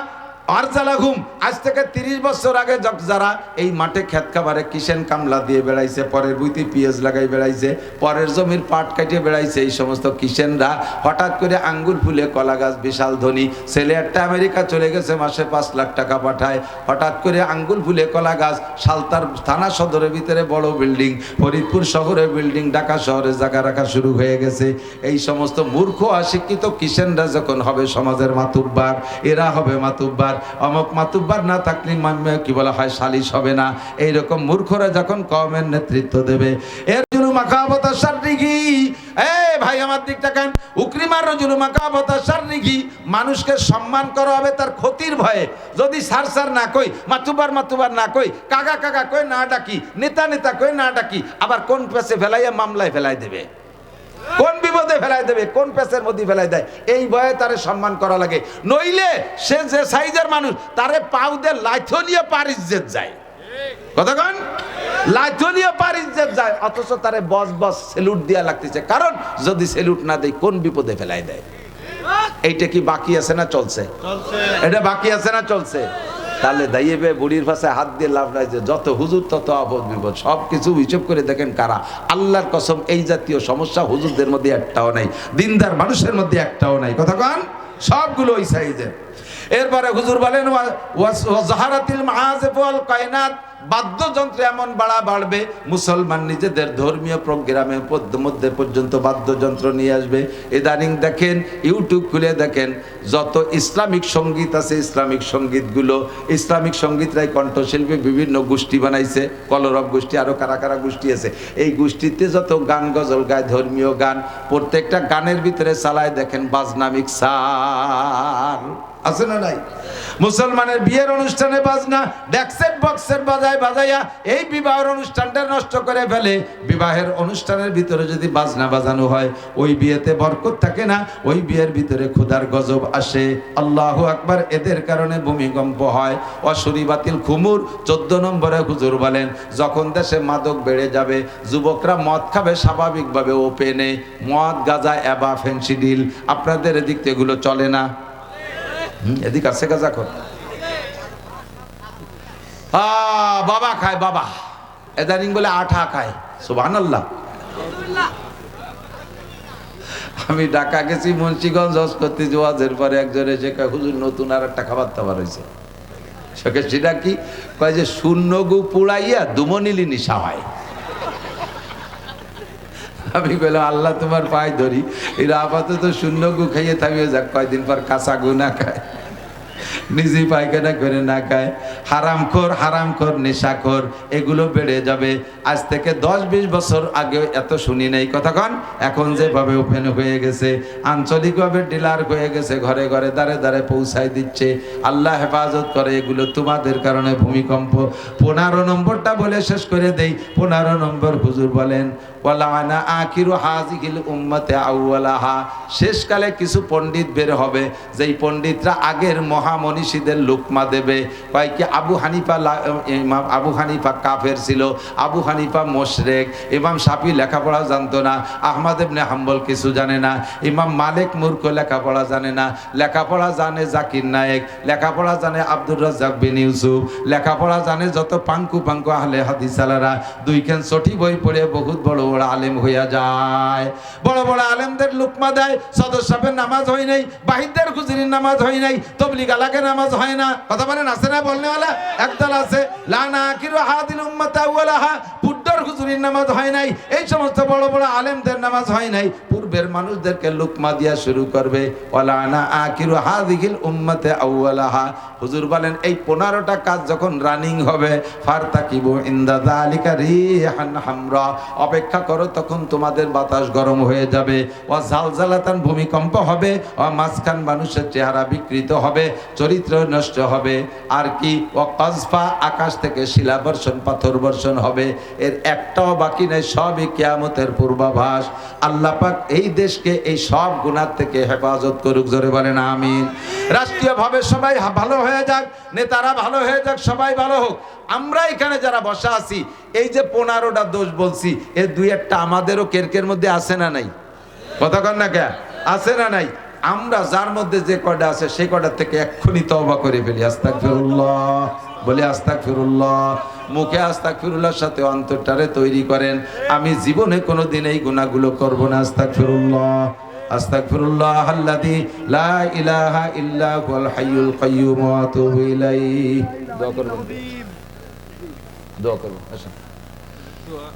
আরজালাহুম। আজ থেকে 30 বছর আগে যারা এই মাঠে ক্ষেত খামারে কিষেন কামলা দিয়ে বেড়াইছে, পরের বুইতে পিঁয়াজ লাগাই বেড়াইছে, পরের জমির পাট কাটিয়ে বেড়াইছে, এই সমস্ত কিষেনরা হঠাৎ করে আঙ্গুর ফুলে কলা গাছ, বিশাল ধনী ছেলে একটা আমেরিকা চলে গেছে, মাসে 5 লাখ টাকা পাঠায়। হঠাৎ করে আঙ্গুর ফুলে কলা গাছ, সালতার থানা সদরের ভিতরে বড় বিল্ডিং, ফরিদপুর শহরে বিল্ডিং, ঢাকা শহরে জায়গা রাখা শুরু হয়ে গেছে। এই সমস্ত মূর্খ অশিক্ষিত কিষেনরা যখন হবে সমাজের মাতুব্বার, এরা হবে মাতুব্বার। অমক মাতুব্বার না থাকলে কি বলা হয় সালিশ হবে না। এইরকম মূর্খরা যখন কওমের নেতৃত্ব দেবে, এর জন্য মাকাবতা শাররিগি। ভাই আমার দিকটা কেন? উকরিমার রজুলু মাকাবতা শাররিগি, মানুষকে সম্মান করা হবে তার ক্ষতির ভয়ে। যদি সার না কই, মাতুব্বার না কই, কাকা কাকা কই না ডাকি, নেতা নেতা কই না ডাকি, আবার কোন পেছে ফেলাইয়া মামলায় ফেলাই দেবে, কোন বিপদে ফেলাই দেবে, কোন পেছের মধ্যে ফেলাই দেয়, এই ভয়ে তারে সম্মান করা লাগে। নইলে সে যে সাইজের মানুষ তারে পাউ দিয়ে লাইথ নিয়ে পার ইজ্জত যায়। কতক্ষণ লাইথলিও পারিজ্জত যায়, অথচ তারে বস বস সেলুট দিয়া লাগতেছে। কারণ যদি সেলুট না দেয় কোন বিপদে ফেলাই দেয়। এইটা কি বাকি আছে না চলছে? এটা বাকি আছে না চলছে? তাহলে দাইয়েবে বুড়ির ভাষায় হাত দিয়ে লাভ নাই যে যত হুজুর তত আপদ বিপদ। সব কিছু হিসেব করে দেখেন কারা। আল্লাহর কসম এই জাতীয় সমস্যা হুজুরদের মধ্যে একটাও নাই, দিনদার মানুষের মধ্যে একটাও নাই। কথা কন, সবগুলো ওই সাইজের। এরপরে হুজুর বলেন ওয়াজাহারাতিল মাআজিফ ওয়াল কায়নাত, বাদ্যযন্ত্র এমন বাড়বে মুসলমান নিজেদের ধর্মীয় প্রোগ্রামের মধ্যে পর্যন্ত বাদ্যযন্ত্র নিয়ে আসবে। ইদানিং দেখেন ইউটিউব খুলে দেখেন যত ইসলামিক সঙ্গীত আছে, ইসলামিক সঙ্গীতগুলো ইসলামিক সঙ্গীতরাই কণ্ঠশিল্পী বিভিন্ন গোষ্ঠী বানাইছে, কলরব গোষ্ঠী, আরো কারা কারা গোষ্ঠী আছে। এই গোষ্ঠীতে যত গান গজল গায়, ধর্মীয় গান, প্রত্যেকটা গানের ভিতরে চালায় দেখেন বাজনা মিক্সার, আছে না নাই? মুসলমানের বিয়ের অনুষ্ঠানে বাজনা ডেক্সেট বক্সের বাজাইয়া এই বিবাহের অনুষ্ঠানটা নষ্ট করে ফেলে। বিবাহের অনুষ্ঠানের ভিতরে যদি বাজনা বাজানো হয় ওই বিয়েতে বরকত থাকে না, ওই বিয়ের ভিতরে খোদার গজব আসে। আল্লাহু আকবার। এদের কারণে ভূমিকম্প হয়। অশরী বাতিল খুমুর 14 নম্বরে হুজুর বলেন যখন দেশে মাদক বেড়ে যাবে, যুবকরা মদ খাবে স্বাভাবিকভাবে ওপেনে, মদ গাঁজা এবা ফেন্সিডিল। আপনাদের এদিক থেকে এগুলো চলে না? এদিক আছে গাঁজা খোর? বাবা খায়, বাবা এদানিং বলে আঠা খায়। সুবহানাল্লাহ। আমি ঢাকা গেছি, মুন্সিগঞ্জ হজ করতে যাওয়ার পরে একজন এসে কয় হুজুর নতুন আর একটা খাবার দাবার হয়েছে। সেটা কি? কয় যে শূন্য গু পুড়াইয়া দুমনিলি নিশা হয়। আমি বললাম আল্লাহ তোমার পায়ে ধরি, এরা আপাতত শূন্য গু খাইয়ে থামিয়ে যাক, কয়দিন পর কাঁচা গু না খায়, নিজেই পায়খানা করে না খায়। হারামখোর নেশাখোর এগুলো বেড়ে যাবে। আজ থেকে 10-20 বছর আগে এত শুনি নেই কথা কন। এখন যেভাবে ওপেন হয়ে গেছে, আঞ্চলিকভাবে ডিলার হয়ে গেছে, ঘরে ঘরে দাঁড়ে দাঁড়ে পৌঁছায় দিচ্ছে। আল্লাহ হেফাজত করে। এগুলো তোমাদের কারণে ভূমিকম্প। 15 নম্বরটা বলে শেষ করে দেই। 15 নম্বর হুজুর বলেন ওয়ালানা আখিরু হাযিহিল উম্মতি আউওয়ালাহা, শেষকালে কিছু পণ্ডিত বের হবে, যেই পণ্ডিতরা আগের মহামনীষীদের লুকমা দেবে। কয় কি ইমাম আবু হানিফা কাফের ছিল, আবু হানিফা মুশরিক, ইমাম শাফি লেখাপড়া জানতো না, আহমদ ইবনে হাম্বল কিছু জানে না, ইমাম মালিক মূর্খ লেখাপড়া জানে না, লেখাপড়া জানে জাকির নায়েক, লেখাপড়া জানে আব্দুর রাজ্জাক বিন ইউসুফ, লেখাপড়া জানে যত পাঙ্কু আহলে হাদিস আলারা। দুইখান ছটি বই পড়ে বহুত বড় বড় আলেম হইয়া যায়। বড় বড় আলেমদের লুকমা দেয়। সদর সাহেবের নামাজ হয় নাই, বাহিরদের খুজরির নামাজ হয় নাই, তবলিগ আলাকে নামাজ হয় না। কথা বলেন আছে না? বলনেওয়ালা একদল আছে। লানা আখিরু হাদিল উম্মাত আউওয়ালাহা, পুড্ডর খুজরির নামাজ হয় নাই। এই সমস্ত বড় বড় আলেমদের নামাজ হয় নাই। পূর্বের মানুষদেরকে লুকমা দিয়া শুরু করবে। ওয়ালানা আখিরু হাদিল উম্মাত আউওয়ালাহা। হুজুর বলেন এই 15টা কাজ যখন রানিং হবে, ফারতাকিবু ইনদা যালিকা রিহান হামরা, অপেক্ষা করো, তখন তোমাদের বাতাস গরম হয়ে যাবে। ওয়া জালজালাতান, ভূমিকম্প হবে। ওয়া মাসকান, মানুষের চেহারা বিকৃত হবে, চরিত্র নষ্ট হবে। আর কি? ও কাজফা, আকাশ থেকে শিলা বর্ষণ, পাথর বর্ষণ হবে। এর একটাও বাকি নেই, সবই কিয়ামতের পূর্বাভাস। আল্লাহ পাক এই দেশকে এই সব গুনাহ থেকে হেফাজত করুক। জোরে বলেন আমিন। রাষ্ট্রীয়ভাবে সবাই ভালো হয়ে যাক, নেতারা ভালো হয়ে যাক, সবাই ভালো হোক। আমরা এখানে যারা বসা আছি, এই যে 15টা দোষ বলছি, এর 2-1টা আমাদেরও কেরকের মধ্যে আছে না নাই? কথা কন না কে? আছে না নাই? আমরা যার মধ্যে যে কয়টা আছে সেই কয়টার থেকে এক্ষুনি তওবা করে ফেলি। আস্তাগফিরুল্লাহ বলে, আস্তাগফিরুল্লাহ। মুখে আস্তাগফিরুল্লাহর সাথে অন্তরটারে তৈরি করেন, আমি জীবনে কোনোদিন এই গুনাহগুলো করব না। আস্তাগফিরুল্লাহ আস্তাগফিরুল্লাহ আল্লাযী লা ইলাহা ইল্লা হুয়াল হাইয়ুল কাইয়্যুম ওয়া আতুবু ইলাইহি। দোয়া করবেন, দোয়া করবেন। আচ্ছা দোয়া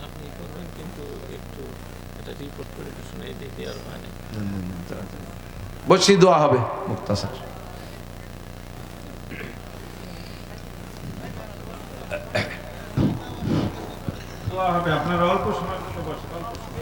আপনি করবেন, কিন্তু একটু এটা রিপোর্ট করে শুনে দিতে আর মানে বসি দোয়া হবে মুক্তাসার। দোয়া হবে। আপনারা অল্প সময় বসে, অল্প সময়।